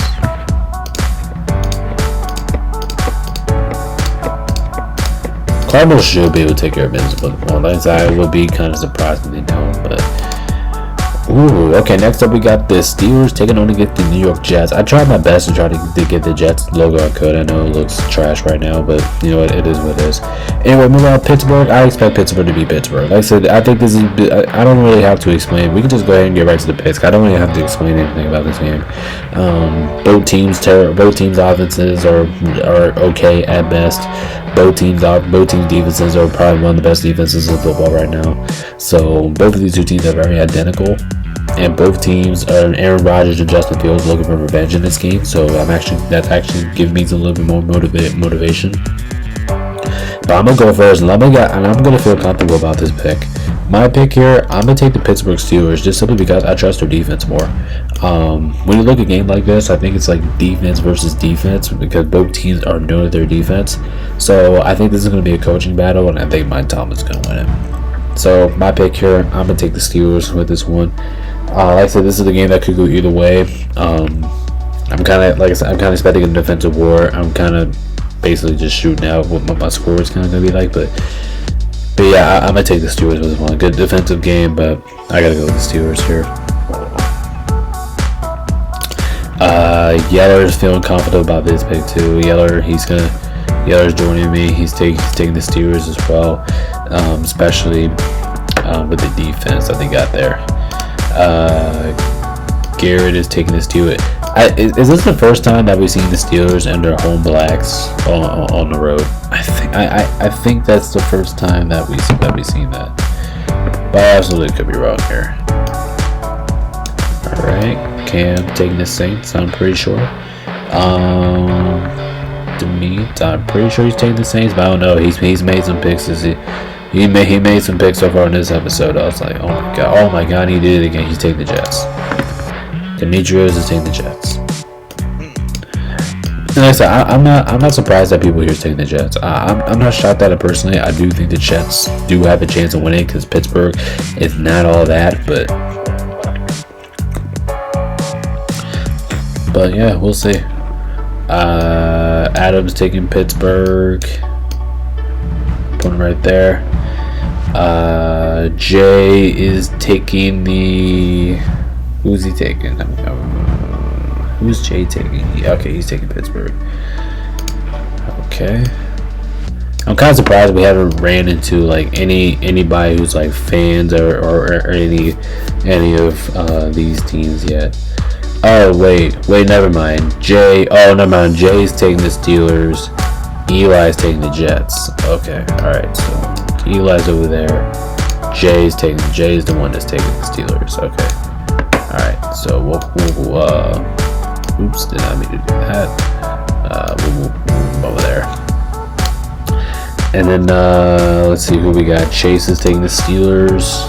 Cardinals should be able to take care of business, but I would be kind of surprised if they don't, but ooh, okay, next up we got the Steelers taking on against the New York Jets. I tried my best to try to get the Jets logo I could. I know it looks trash right now, but you know what, it is what it is. Anyway, moving on, Pittsburgh. I expect Pittsburgh to be Pittsburgh. Like I said, I think this is, I don't really have to explain. We can just go ahead and get right to the picks. I don't really have to explain anything about this game. Both teams' offenses are okay at best. Both teams' defenses are probably one of the best defenses in football right now. So both of these 2 teams are very identical, and both teams are Aaron Rodgers and Justin Fields looking for revenge in this game. So that's actually giving me a little bit more motivation. But I'm gonna go first, and I'm gonna feel comfortable about this pick. My pick here, I'm gonna take the Pittsburgh Steelers just simply because I trust their defense more. When you look at a game like this, I think it's like defense versus defense because both teams are known at their defense. So I think this is gonna be a coaching battle, and I think Mike Tomlin's gonna win it. So my pick here, I'm gonna take the Steelers with this one. Like I said, this is a game that could go either way. I'm kind of expecting a defensive war. I'm kind of basically just shooting out what my score is kind of gonna be like, but yeah, I'm gonna take the Steelers with this one. Good defensive game, but I gotta go with the Steelers here. Yeller's feeling confident about this pick too. Yeller's joining me. He's taking the Steelers as well, especially with the defense that they got there. Garrett is taking the Steelers. Is this the first time that we've seen the Steelers and their home blacks on the road? I think that's the first time that we've seen that. But I absolutely could be wrong here. All right, Cam taking the Saints. I'm pretty sure. I'm pretty sure he's taking the Saints, but I don't know. He's made some picks. He made some picks so far in this episode. I was like, oh my god, he did it again. He's taking the Jets. Demetrius is taking the Jets. And like I said, I'm not surprised that people here are taking the Jets. I'm not shocked at it personally. I do think the Jets do have a chance of winning because Pittsburgh is not all that, but yeah, we'll see. Adams taking Pittsburgh. Put him right there. Jay is taking the. Who's he taking? Who's Jay taking? Okay, he's taking Pittsburgh. Okay. I'm kind of surprised we haven't ran into like anybody who's like fans or any of these teams yet. Oh wait, never mind. Jay. Oh, never mind. Jay's taking the Steelers. Eli's taking the Jets. Okay, all right. So Eli's over there. Jay's the one that's taking the Steelers. Okay. All right. So we'll oops, did not mean to do that. We'll move over there. And then let's see who we got. Chase is taking the Steelers.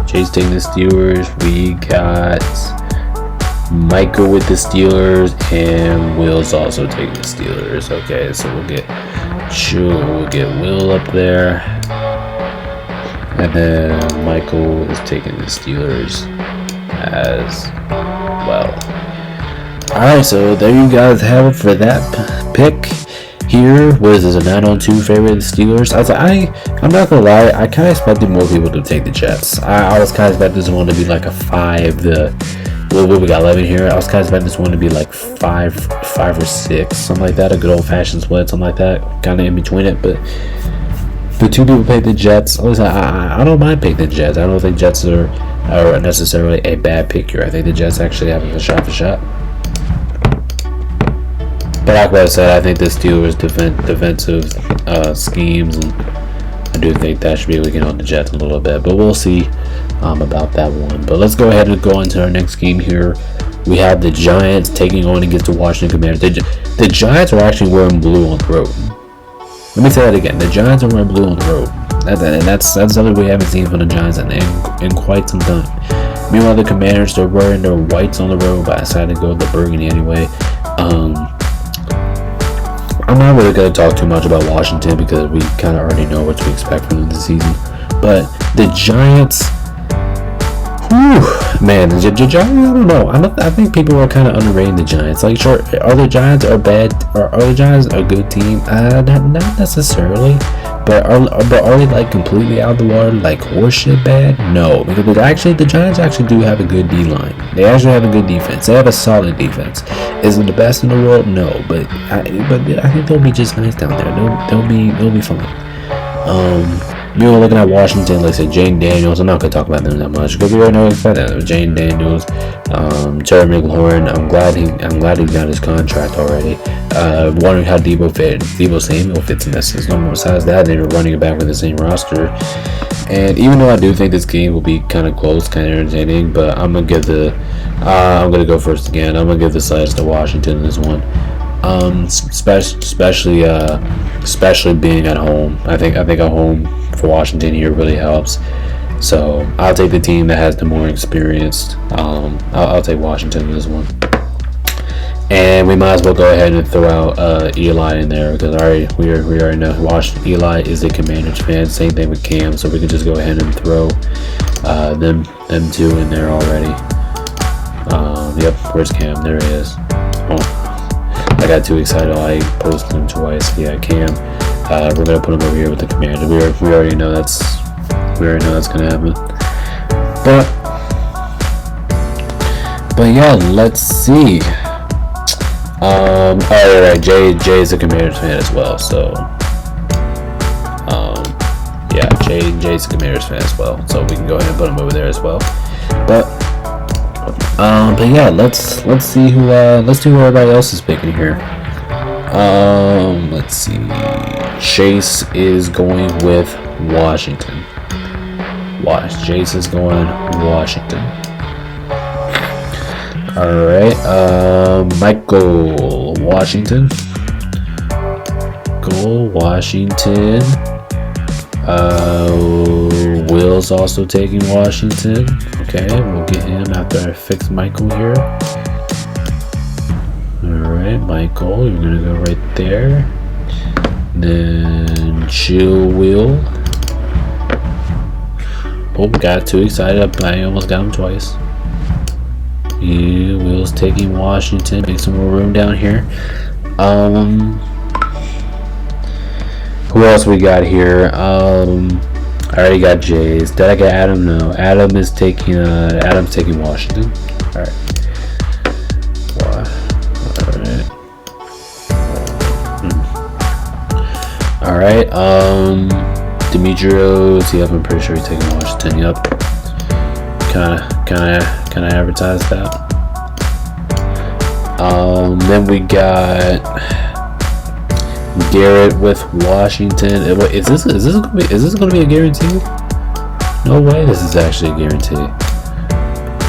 Chase taking the Steelers. We got Michael with the Steelers, and Will's also taking the Steelers. Okay, so we'll get Will up there, and then Michael is taking the Steelers as well. Alright, so there you guys have it for that pick here. Was this a 9-on-2 favorite of the Steelers? I'm not gonna lie, I kind of expected more people to take the Jets. I was kind of expecting this one to be like a 5. What we got 11 here. I was kind of expecting this one to be like 5 or 6, something like that. A good old-fashioned split, something like that, kind of in between it. But the 2 people picked the Jets. I don't mind picking the Jets. I don't think Jets are necessarily a bad pick here. I think the Jets actually have a shot for shot. But like what I said, I think the Steelers' defensive schemes, and I do think that should be weakening on the Jets a little bit. But we'll see about that one. But let's go ahead and go into our next game here. We have the Giants taking on against the Washington Commanders. The Giants are actually wearing blue on the road. Let me say that again. The Giants are wearing blue on the road. That's something we haven't seen from the Giants in quite some time. Meanwhile, the Commanders, they're wearing their whites on the road, but I decided to go with the burgundy anyway. I'm not really going to talk too much about Washington because we kind of already know what to expect from them this season. But the Giants, man, the Giants, I don't know. I think people are kind of underrating the Giants. Like, sure, are the Giants are bad? Are the Giants a good team? Not necessarily. But are they like completely out of the water, like horseshit bad? No, because the Giants actually do have a good D-line. They actually have a good defense. They have a solid defense. Is it the best in the world? No, but I think they'll be just nice down there. They'll be fine. Looking at Washington, like I said, Jane Daniels. I'm not gonna talk about them that much because we already know that. Jane Daniels, Terry McLaurin. I'm glad he got his contract already. Wondering how Deebo Samuel fits in this system. Besides that, they were running it back with the same roster. And even though I do think this game will be kind of close, kind of entertaining, but I'm gonna go first again. I'm gonna give the slides to Washington in this one. Especially being at home. I think at home for Washington here really helps. So I'll take the team that has the more experience. I'll take Washington in this one. And we might as well go ahead and throw out Eli in there because we already know Eli is a Commanders fan. Same thing with Cam, so we can just go ahead and throw them two in there already. Yep, where's Cam? There he is. Oh. I got too excited. I posted him twice. Yeah, Cam. We're gonna put him over here with the Commander. We already know that's gonna happen. But yeah, let's see. Alright, Jay's a Commanders fan as well. So yeah, Jay's a Commanders fan as well. So we can go ahead and put him over there as well. But yeah, let's see who everybody else is picking here. Let's see. Chase is going with Washington. Chase is going Washington. All right. Michael, Washington. Go Washington. Will's also taking Washington. Okay, we'll get him after I fix Michael here. Alright, Michael, you're gonna go right there. Then Chill Will. Oh, got too excited. I almost got him twice. Will's taking Washington. Make some more room down here. Who else we got here? I already got Jays. Did I get Adam? No. Adam's taking Washington. Alright. Alright. Demetrios. Yep, I'm pretty sure he's taking Washington. Yep. Can I advertise that? Then we got Garrett with Washington. Is this gonna be a guarantee? No way. This is actually a guarantee.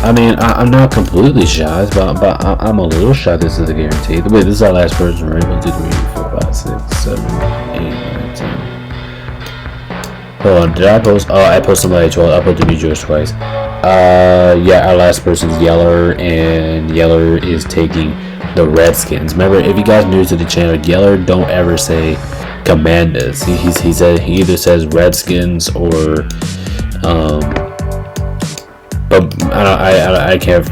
I mean, I'm not completely shocked, but I'm a little shocked. This is a guarantee. Wait, this is our last person, right? 1, 2, 3, 4, 5, 6, 7, 8, 9, 10. Hold on. Did I post? Oh, I posted somebody twice. I put Demetrios twice. Yeah, our last person's Yeller, and Yeller is taking the Redskins. Remember, if you guys are new to the channel, Yeller don't ever say Commanders. He either says Redskins or but I can't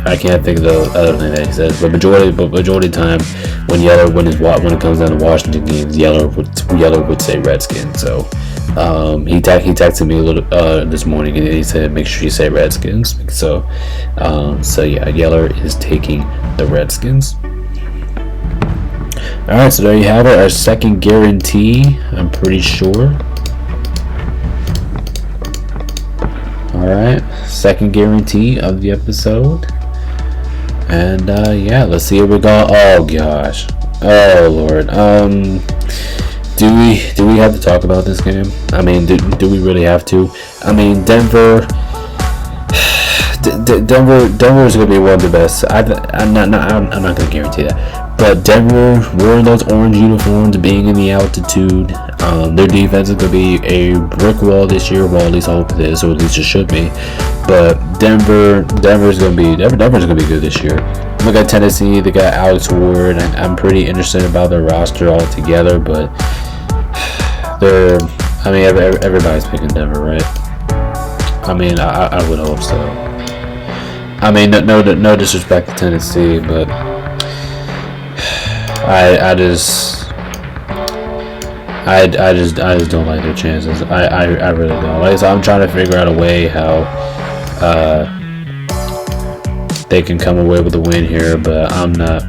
think of the other thing that he says. But majority of the time when it comes down to Washington games, Yeller would say Redskins. So he texted me a little this morning, and he said make sure you say Redskins. So yeah, Yeller is taking the Redskins. Alright, so there you have it, our second guarantee, I'm pretty sure. Alright, second guarantee of the episode. And yeah, let's see what we got. Oh gosh. Oh Lord. Do we have to talk about this game? I mean, do we really have to? I mean, Denver is gonna be one of the best. I'm not gonna guarantee that. But Denver wearing those orange uniforms, being in the altitude, their defense is going to be a brick wall this year. Well, at least I hope it is, or at least it should be. But Denver's going to be good this year. Look at Tennessee, they got Alex Ward. I'm pretty interested about their roster altogether, but everybody's picking Denver, right? I mean, I would hope so. I mean, no disrespect to Tennessee, but I just don't like their chances. I really don't. Like, so I'm trying to figure out a way how they can come away with a win here, but I'm not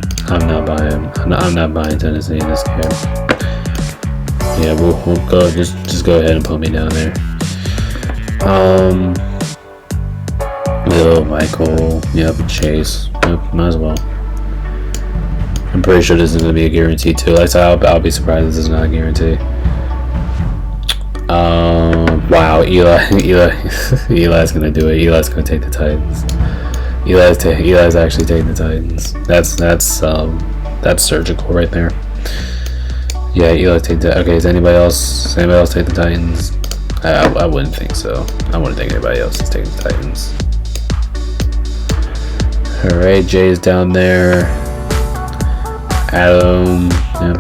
buying Tennessee in this game. Yeah, we'll go just go ahead and put me down there. Michael, yep, Chase, yep, might as well. I'm pretty sure this is going to be a guarantee too. Like, so I'll be surprised if this is not a guarantee. Wow, Eli's going to do it. Eli's going to take the Titans. Eli's actually taking the Titans. That's surgical right there. Yeah, Eli take the. Okay, does anybody else take the Titans? I wouldn't think so. I wouldn't think anybody else is taking the Titans. All right, Jay's down there. Adam, yep.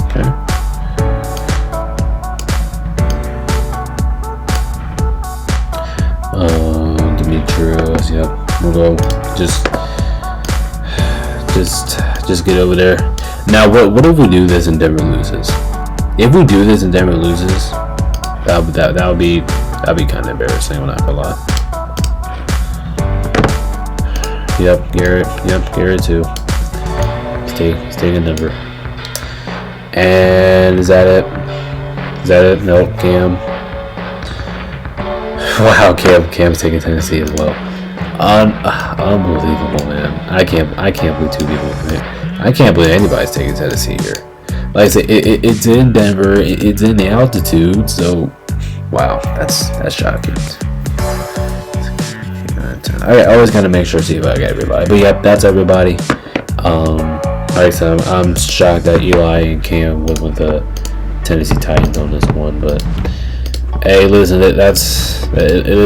Okay. Demetrios, yep. We'll go. Just get over there. Now, what if we do this and Denver loses? If we do this and Denver loses, that would be kind of embarrassing. I'm not gonna lie. Yep, Garrett too. He's taking Denver. And is that it? No, Cam. Wow, Cam's taking Tennessee as well. Unbelievable, man. I can't believe two people. I can't believe anybody's taking Tennessee here. Like I said, it's in Denver. It's in the altitude. So, wow, that's shocking. I always gotta make sure to see if I got everybody. But yep, that's everybody. Like I said, I'm shocked that Eli and Cam went with the Tennessee Titans on this one, but hey, listen, it is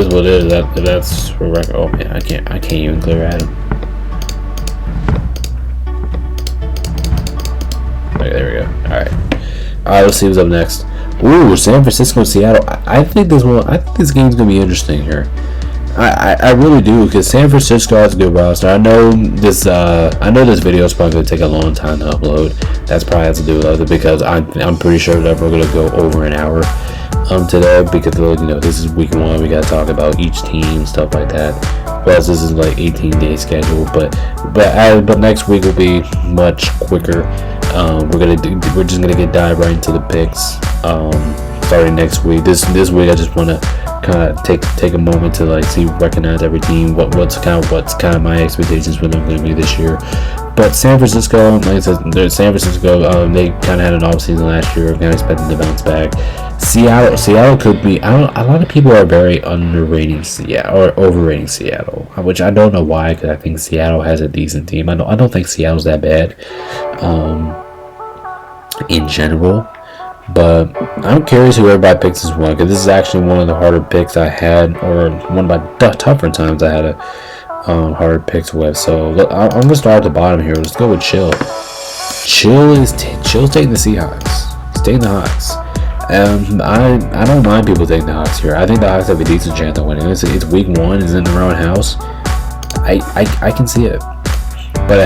what it is. That's for record. Oh man, I can't even clear Adam. Okay, there we go. All right, let's see what's up next. Ooh, San Francisco, Seattle. I think this game's gonna be interesting here. I really do, because San Francisco has a good roster. I know this video is probably going to take a long time to upload. That's probably has to do with it, because I'm pretty sure that we're going to go over an hour today, because this is week 1. We got to talk about each team, stuff like that. Plus this is like 18-day schedule, but next week will be much quicker. We're just gonna dive right into the picks starting next week. This week I just want to kind of take a moment to recognize every team, what's kind of my expectations for them going to be this year. But San Francisco, like I said, they kind of had an off season last year. I'm kind of expecting to bounce back. Seattle could be. A lot of people are very underrating Seattle or overrating Seattle, which I don't know why, because I think Seattle has a decent team. I don't think Seattle's that bad, in general. But I'm curious who everybody picks this one, because this is actually one of the harder picks I had, or one of my tougher times I had a harder picks with. So I'm gonna start at the bottom here. Let's go with Chill. Chill's taking the Seahawks. He's taking the Hawks. I don't mind people taking the Hawks here. I think the Hawks have a decent chance of winning. It's week 1. It's in their own house. I can see it. But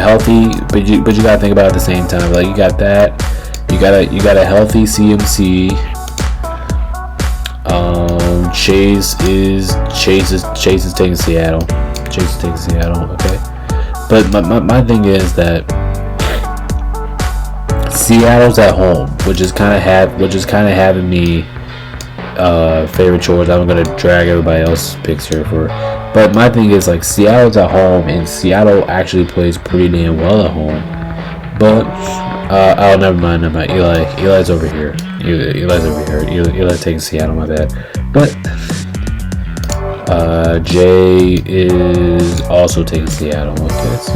you gotta think about it at the same time. Like, you got that. You got a healthy CMC. Chase is taking Seattle. Chase is taking Seattle. Okay. But my thing is that Seattle's at home, which is kind of having me favorite choice. I'm gonna drag everybody else's picks here for. But my thing is, Seattle's at home, and Seattle actually plays pretty damn well at home. But never mind. Eli's over here. Eli's over here. Eli's taking Seattle. My bad. But Jay is also taking Seattle. Okay, so.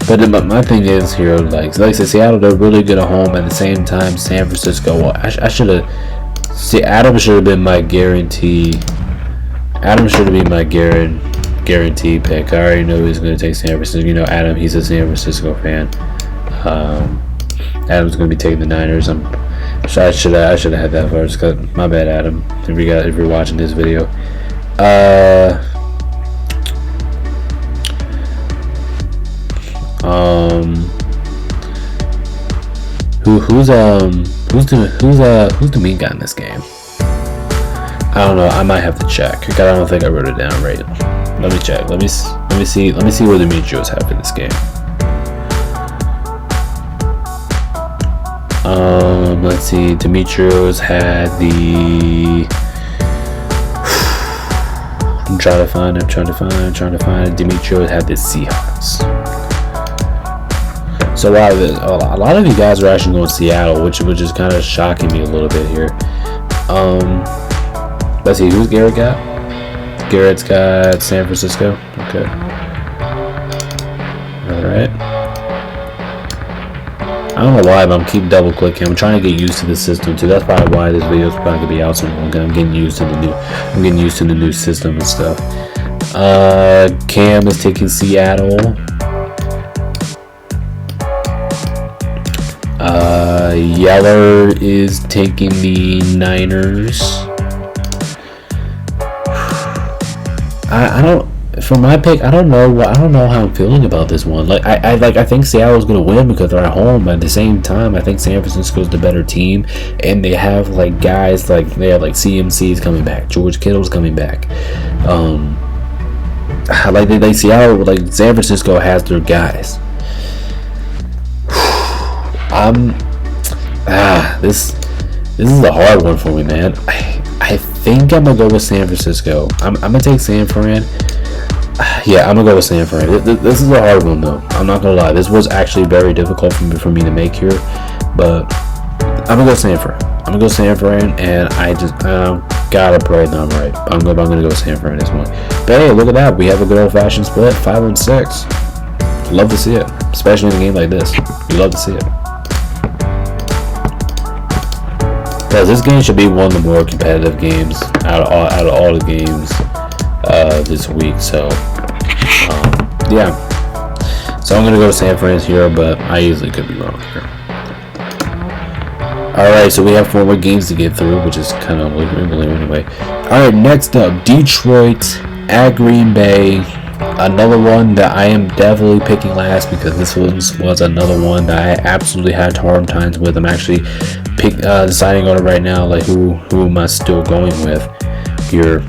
But my thing is here, like I said, Seattle, they're really good at home. At the same time, San Francisco. Well, I should have. See, Adam should have been my guarantee. Adam should have been my guarantee pick. I already know he's going to take San Francisco. Adam, he's a San Francisco fan. Adam's going to be taking the Niners. I should have had that first. My bad, Adam. If you're watching this video, who's the mean guy in this game? I don't know. I might have to check. I don't think I wrote it down right. Let me check. Let me see where the Demetrios have in this game. Let's see. Demetrios had the. I'm trying to find. Demetrios had the Seahawks. So a lot of you guys are actually going Seattle, which is kind of shocking me a little bit here. Let's see, who's Garrett got? Garrett's got San Francisco. Okay. Alright. I don't know why, but I'm keep double clicking. I'm trying to get used to the system too. That's probably why this video is probably gonna be out so long. I'm getting used to the new system and stuff. Cam is taking Seattle. Yeller is taking the Niners. For my pick, I don't know how I'm feeling about this one. I think Seattle's gonna win because they're at home, but at the same time, I think San Francisco's the better team, and they have guys they have CMC's coming back, George Kittle's coming back. Seattle, San Francisco has their guys. This is a hard one for me, man. I think I'm gonna go with San Francisco. I'm gonna take San Fran. Yeah, I'm gonna go with San Fran. This is a hard one though. I'm not gonna lie. This was actually very difficult for me to make here, but I'm gonna go San Fran. And I gotta pray that I'm right. I'm gonna go San Fran this one. But hey, look at that. We have a good old-fashioned split, 5-6. Love to see it, especially in a game like this. You love to see it. Because this game should be one of the more competitive games out of all the games this week. So yeah. So I'm gonna go San Fran here, but I easily could be wrong here. Alright, so we have 4 more games to get through, which is kind of unbelievable anyway. Alright, next up, Detroit at Green Bay. Another one that I am definitely picking last because this was another one that I absolutely had hard times with. I'm actually deciding on it right now, like who am I still going with here.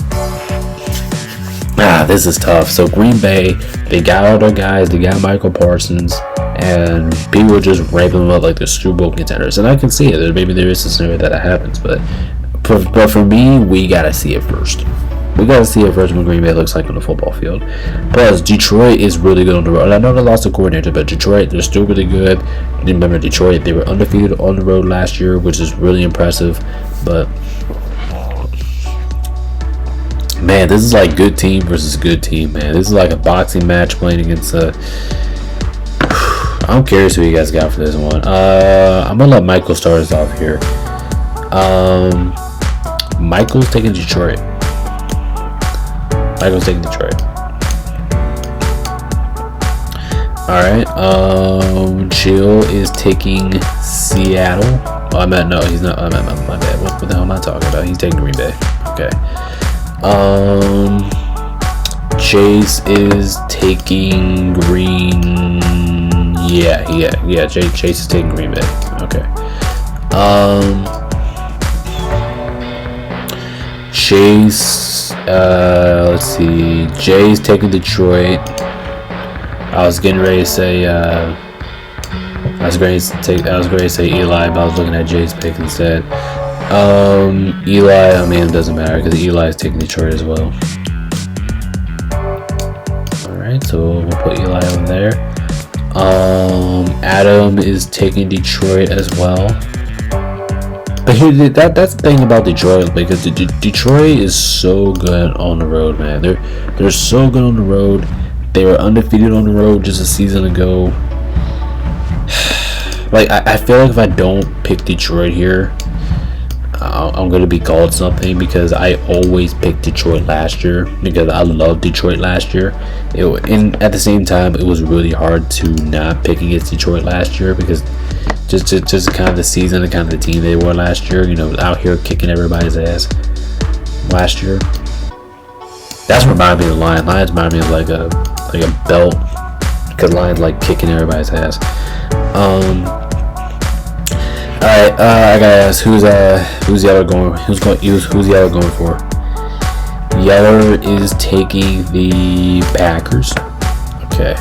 This is tough. So Green Bay, they got all their guys, they got Michael Parsons, and people are just ranking them up like the Super Bowl contenders. And I can see it. Maybe there is a scenario that happens, but for me, we gotta see it first. We gotta see it first what Green Bay looks like on the football field. Plus, Detroit is really good on the road. And I know they lost a coordinator, but Detroit, they're still really good. Remember, Detroit, they were undefeated on the road last year, which is really impressive. But man, this is like good team versus good team, man. This is like a boxing match playing against a. I'm curious who you guys got for this one. I'm gonna let Michael start us off here. Michael's taking Detroit. Alright, Jill is taking Seattle. Oh, no, he's not. My bad. What the hell am I talking about? He's taking Green Bay. Okay. Chase is taking Green. Yeah. Chase is taking Green Bay. Okay. Chase. Let's see. Jay's taking Detroit. I was getting ready to say. I was going to say Eli, but I was looking at Jay's pick instead. Eli. I mean, it doesn't matter because Eli is taking Detroit as well. All right, so we'll put Eli over there. Adam is taking Detroit as well. But here, that's the thing about Detroit, because Detroit is so good on the road, man. They're so good on the road. They were undefeated on the road just a season ago. Like, I feel like if I don't pick Detroit here, I'm going to be called something, because I always picked Detroit last year because I loved Detroit last year. And at the same time, it was really hard to not pick against Detroit last year because just kind of the season and kind of the team they were last year, you know, out here kicking everybody's ass last year. That's what reminded me of the Lions. Lions remind me of like a belt, because Lions like kicking everybody's ass. Alright, I gotta ask, who's Yeller going? Who's Yeller going for? Yeller is taking the Packers. Okay.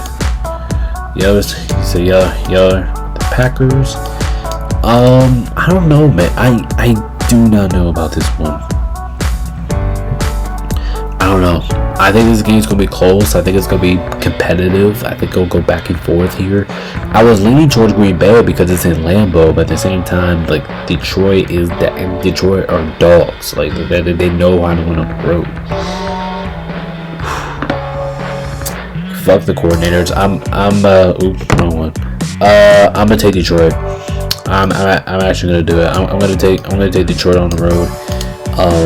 Yeller, the Packers. I don't know, man. I do not know about this one. I don't know. I think this game's going to be close. I think it's going to be competitive. I think it'll go back and forth here. I was leaning towards Green Bay because it's in Lambeau, but at the same time, like, Detroit are dogs. Like, they know how to win on the road. Fuck the coordinators. I'm wrong one. I'm gonna take Detroit. I'm actually gonna do it. I'm gonna take Detroit on the road.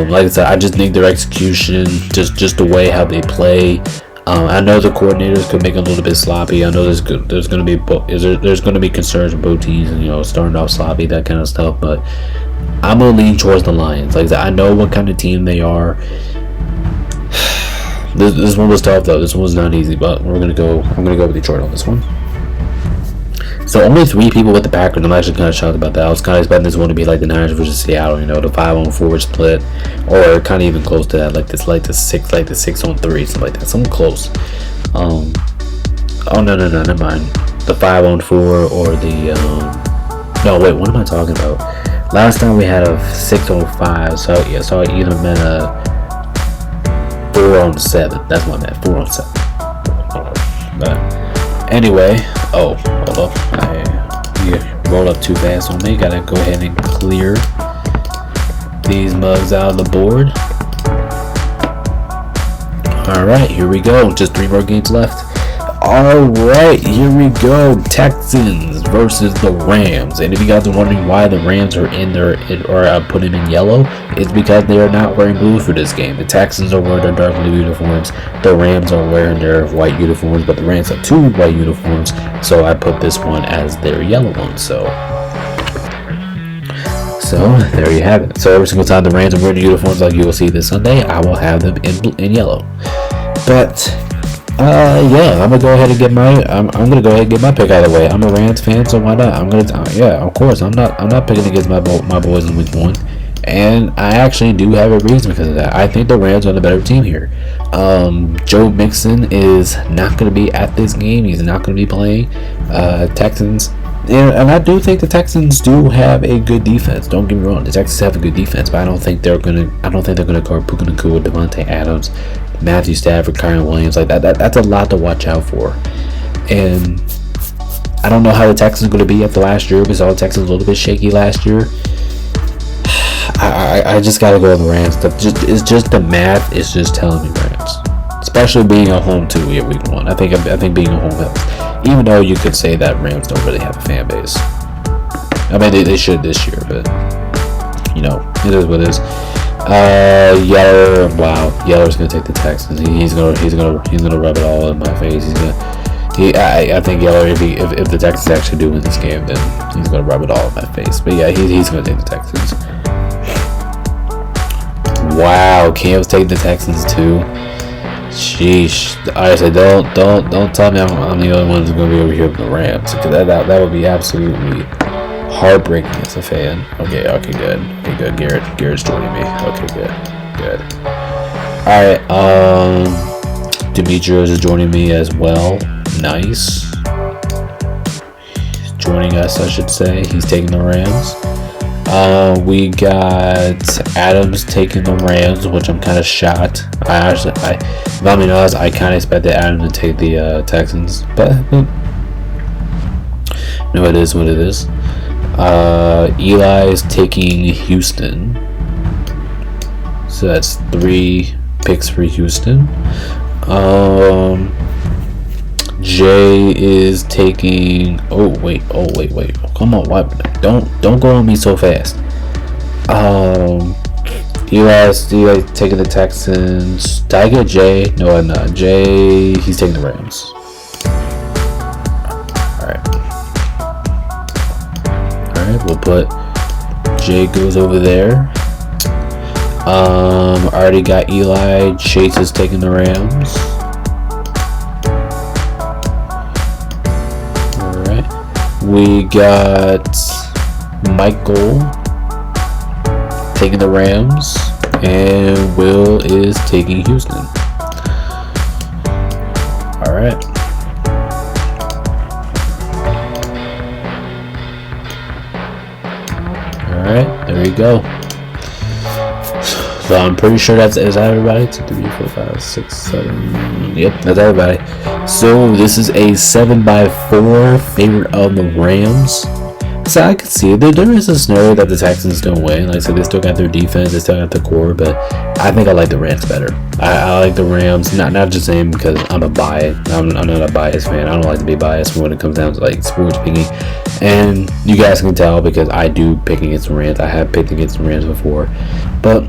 Like I said, I just think their execution, just the way how they play. I know the coordinators could make it a little bit sloppy. I know there's gonna be concerns with both teams, and, you know, starting off sloppy, that kind of stuff. But I'm gonna lean towards the Lions. Like I said, I know what kind of team they are. This one was tough though. This one was not easy, but I'm gonna go with Detroit on this one. So only 3 people with the Packers. I'm actually kind of shocked about that. I was kind of expecting this one to be like the Niners versus Seattle, you know, the 5-on-4 split, or kind of even close to that, like the 6-on-3, something like that, something close. Oh no, never mind. The 5-on-4 or the no, wait, what am I talking about? Last time we had a 6-on-5, so I either meant a 4-on-7. That's what I meant, 4-on-7. But anyway, hold up. You rolled up too fast on me. Gotta go ahead and clear these mugs out of the board. Alright, here we go. Just 3 more games left. Alright, here we go. Texans versus the Rams. And if you guys are wondering why the Rams are in there, or I put them in yellow, it's because they are not wearing blue for this game. The Texans are wearing their dark blue uniforms. The Rams are wearing their white uniforms, but the Rams have 2 white uniforms, so I put this one as their yellow one. So So there you have it. So every single time the Rams wear the uniforms like you will see this Sunday, I will have them in yellow. But yeah, I'm gonna go ahead and get my pick out of the way. I'm a Rams fan, so why not? Yeah, of course. I'm not picking against my boys in week 1, and I actually do have a reason because of that. I think the Rams are the better team here. Joe Mixon is not gonna be at this game. He's not gonna be playing. Texans. And I do think the Texans do have a good defense. Don't get me wrong, the Texans have a good defense, but I don't think they're gonna guard Puka Nacua, Devontae Adams, Matthew Stafford, Kyren Williams. Like that's a lot to watch out for. And I don't know how the Texans are gonna be after last year because all the Texans a little bit shaky last year. I just gotta go with the Rams. It's just the math is just telling me Rams, especially being at home too here week 1. I think being at home helps. Even though you could say that Rams don't really have a fan base. I mean, they should this year, but you know, it is what it is. Yeller's gonna take the Texans. He's gonna rub it all in my face. I think Yeller, if the Texans actually do win this game, then he's gonna rub it all in my face. But yeah, he's gonna take the Texans. Wow, Cam's taking the Texans too. Sheesh. I said, don't tell me I'm the only one who's going to be over here with the Rams. Because that would be absolutely heartbreaking as a fan. Okay, good. Garrett's joining me. Okay, good. Alright, Demetrios is joining me as well. Nice. He's joining us, I should say. He's taking the Rams. We got Adams taking the Rams, which I'm kind of shocked. If I'm being honest, I kind of expected Adams to take the Texans, but no, it is what it is. Eli is taking Houston, so that's 3 picks for Houston. Jay is taking. Oh wait. Come on, why? Don't go on me so fast. Eli's taking the Texans. Did I get Jay? No, I'm not. Jay, he's taking the Rams. Alright, we'll put Jay goes over there. I already got Eli. Chase is taking the Rams. Alright. We got Michael taking the Rams, and Will is taking Houston. Alright. Alright, there you go. So I'm pretty sure is that everybody? 2, 3, 4, 5, 6, 7. Yep, that's everybody. So this is a 7-4 favor of the Rams. So I could see it. There is a scenario that the Texans don't win. Like I said, they still got their defense, they still got their core, but I think I like the Rams better. I like the Rams, not just saying because I'm a bias. I'm not a biased fan. I don't like to be biased when it comes down to like sports picking. And you guys can tell because I do pick against the Rams. I have picked against the Rams before, but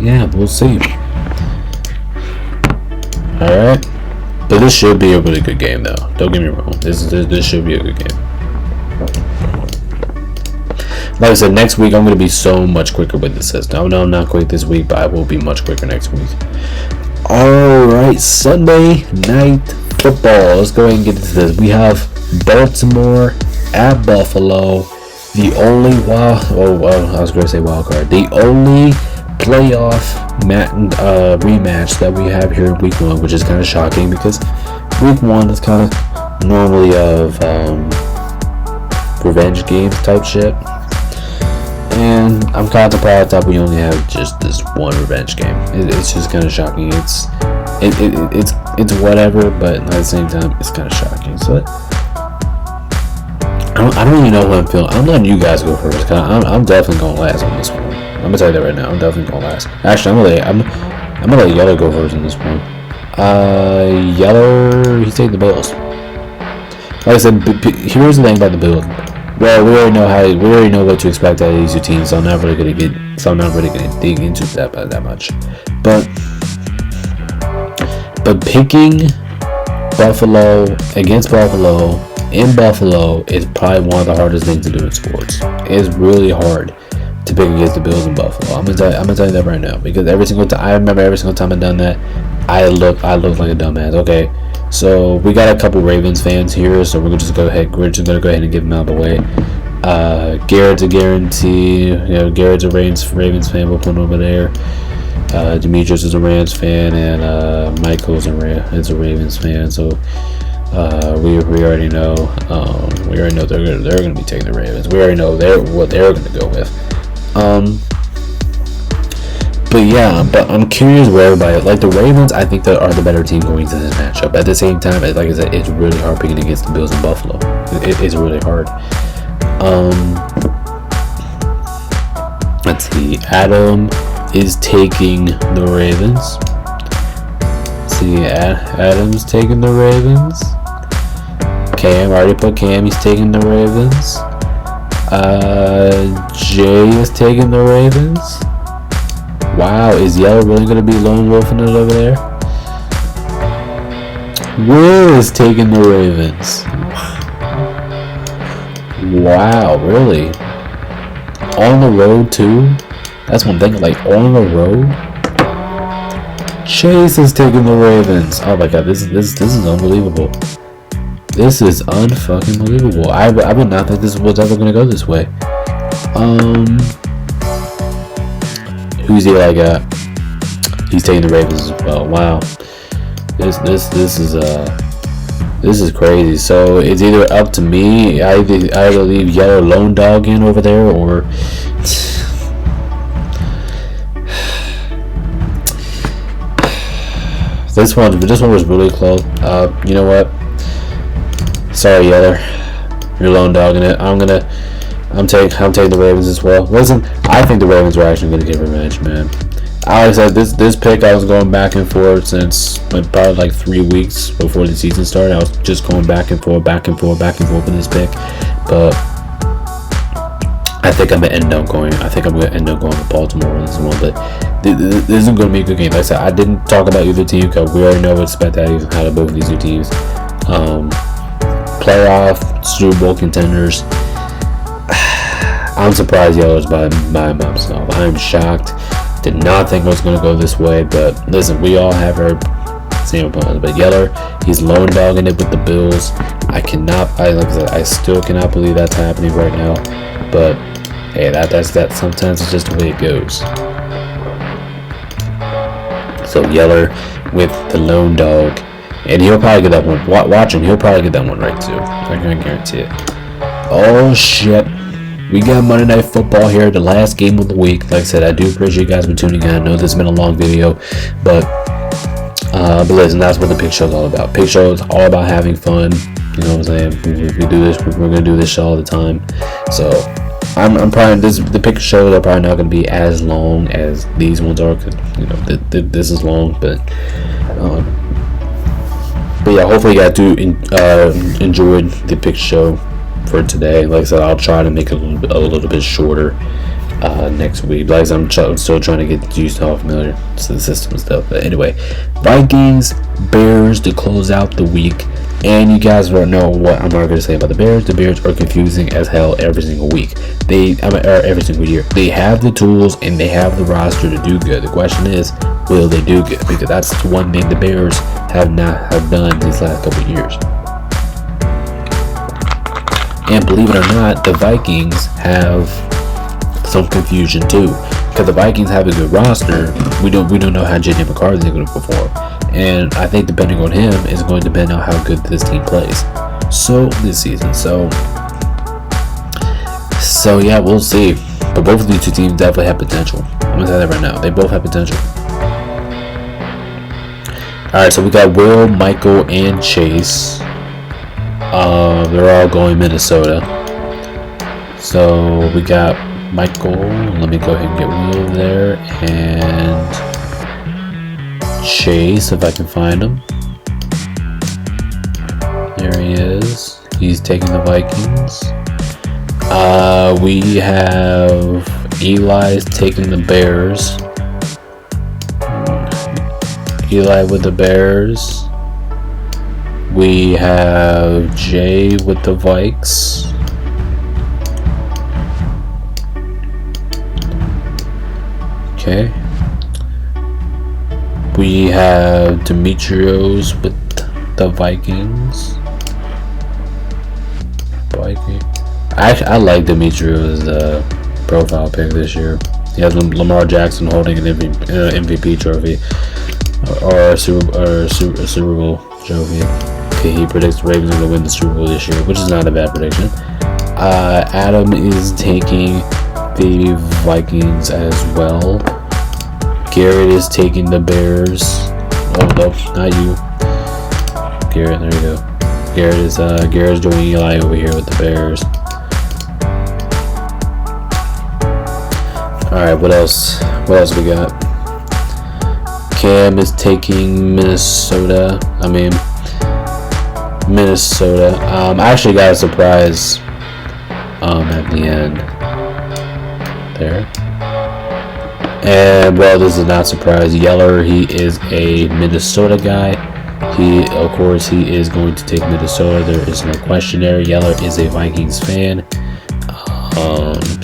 yeah, we'll see. All right. But this should be a really good game, though. Don't get me wrong. This should be a good game. Like I said, next week I'm going to be so much quicker with the system. I know I'm not quick this week, but I will be much quicker next week. Alright, Sunday Night Football. Let's go ahead and get into this. We have Baltimore at Buffalo. The only wild card. The only playoff rematch that we have here in week 1, which is kind of shocking because week 1 is kind of normally of revenge games type shit, and I'm kind of surprised that we only have just this one revenge game. It's just kind of shocking. It's whatever, but at the same time it's kind of shocking. So I don't really know what I'm feeling. I'm letting you guys go first because I'm definitely gonna last on this one. I'm gonna tell you that right now. I'm definitely gonna last. Actually, I'm gonna let Yeller go first in this one. Yeller, he's taking the Bills. Like I said, here's the thing about the Bills. Well, we already know what to expect out of these two teams, so I'm not really gonna dig into that much. But picking Buffalo against Buffalo in Buffalo is probably one of the hardest things to do in sports. It's really hard to pick against the Bills in Buffalo. I'm gonna tell you that right now, because every single time I remember, every single time I've done that, I look like a dumbass. Okay, so we got a couple Ravens fans here, so we're just gonna go ahead and get them out of the way. Garrett's a guarantee. Garrett's a Ravens fan. We'll put him over there. Demetrius is a Rams fan, and Michael's a Ravens fan. So we already know. We already know they're gonna be taking the Ravens. We already know what they're gonna go with. But I'm curious where everybody, like the Ravens, I think that are the better team going into this matchup. At the same time, like I said, it's really hard picking against the Bills in Buffalo. It's really hard. Let's see. Adam is taking the Ravens. Adam's taking the Ravens. Cam, I already put Cam. He's taking the Ravens. Jay is taking the Ravens. Wow, is Yellow really going to be lone wolfing it over there? Will is taking the Ravens. Wow, really? On the road too? That's one thing, like on the road? Chase is taking the Ravens. Oh my god, this is unbelievable. This is unfucking believable. I would not think this was ever going to go this way. Who's he like? He's taking the Ravens as well. Wow, this is crazy. So it's either up to me. I either leave Yellow lone dog in over there, or this one was really close. You know what? Sorry, Yeller, you're lone dogging it. I'm taking the Ravens as well. Listen, I think the Ravens are actually going to get revenge, man. I said this pick, I was going back and forth since probably like 3 weeks before the season started. I was just going back and forth with this pick, but I think I'm gonna end up going with Baltimore on this one. But this isn't going to be a good game. Like I said, I didn't talk about either team because we already know what to expect out of both of these two teams. Playoff Super Bowl contenders. I'm surprised Yellow's by himself. I'm shocked. Did not think it was going to go this way, but listen, we all have our same plans. But Yeller, he's lone dogging it with the Bills. I still cannot believe that's happening right now. But hey, that's that. Sometimes it's just the way it goes. So Yeller with the lone dog, and he'll probably get that one. Watch him, he'll probably get that one right too. I can guarantee it. Oh shit. We got Monday Night Football here, the last game of the week. Like I said, I do appreciate you guys for tuning in. I know this has been a long video, but listen, that's what the Pick Show is all about. Pick Show is all about having fun. You know what I'm saying? We do this. We're gonna do this show all the time. So I'm probably the Pick Shows are probably not gonna be as long as these ones are, because this is long, but yeah, hopefully you guys do enjoyed the Pick Show for today. Like I said, I'll try to make it a little bit shorter next week. Like I'm still trying to get used to how familiar to the system and stuff. But anyway, Vikings, Bears to close out the week. And you guys don't know what I'm not going to say about the Bears. The Bears are confusing as hell every single week. Every single year. They have the tools and they have the roster to do good. The question is, will they do good? Because that's the one thing the Bears have done these last couple of years. And believe it or not, the Vikings have some confusion too, because the Vikings have a good roster. We don't know how J.J. McCarthy is going to perform, and I think depending on him is going to depend on how good this team plays. So this season, so yeah, we'll see. But both of these two teams definitely have potential. I'm gonna say that right now. They both have potential. All right, so we got Will, Michael, and Chase. They're all going Minnesota. So we got Michael. Let me go ahead and get Will there, and Chase, if I can find him. There he is. He's taking the Vikings. We have Eli's taking the Bears. Eli with the Bears. We have Jay with the Vikes. Okay. We have Demetrios with the Vikings. I like Demetrios' profile pic this year. He has Lamar Jackson holding an MVP trophy or a Super Bowl trophy. Okay, he predicts the Ravens are going to win the Super Bowl this year, which is not a bad prediction. Adam is taking the Vikings as well. Garrett is taking the Bears. Oh no, not you. Garrett, there you go. Garrett's doing Eli over here with the Bears. Alright, what else? What else we got? Cam is taking Minnesota. I actually got a surprise at the end. There. And well, this is not a surprise. Yeller, he is a Minnesota guy. He is going to take Minnesota. There is no question there. Yeller is a Vikings fan.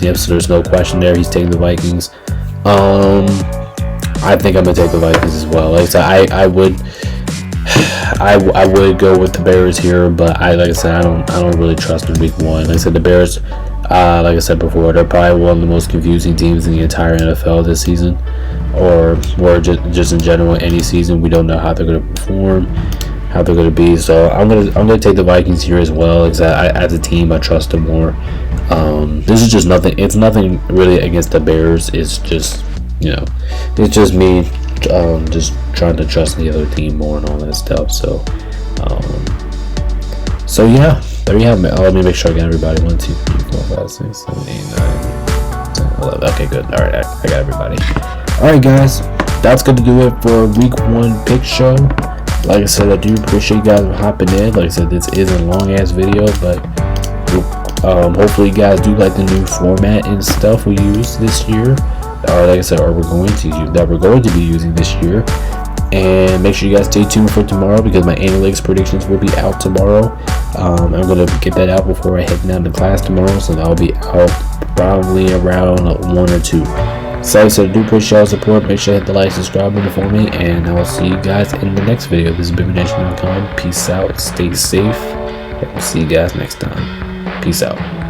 Yep, so there's no question there. He's taking the Vikings. I think I'm gonna take the Vikings as well. Like I said, I would go with the Bears here, but I don't really trust in week 1. Like I said, the Bears, like I said before, they're probably one of the most confusing teams in the entire NFL this season, or just in general any season. We don't know how they're going to perform, how they're going to be. So I'm gonna take the Vikings here as well. Because as a team, I trust them more. This is just nothing. It's nothing really against the Bears. It's just it's just me just trying to trust the other team more and all that stuff. So yeah, there you have it. Let me make sure I got everybody. 1, 2, 3, 4, 5, 6, 7, 8, 9, 10, 11. Okay, good. All right, I got everybody. All right, guys, that's gonna do it for week 1 pick show. Like I said, I do appreciate you guys hopping in. Like I said, this is a long ass video, but hopefully you guys do like the new format and stuff we use this year. Or like I said, we're going to be using this year. And make sure you guys stay tuned for tomorrow, because my analytics predictions will be out tomorrow. I'm going to get that out before I head down to class tomorrow, so that'll be out probably around 1 or 2. So like I said, I do appreciate y'all's support. Make sure to hit the like, subscribe button for me, and I will see you guys in the next video. This is BigNation.com. Peace out, stay safe, and we'll see you guys next time. Peace out.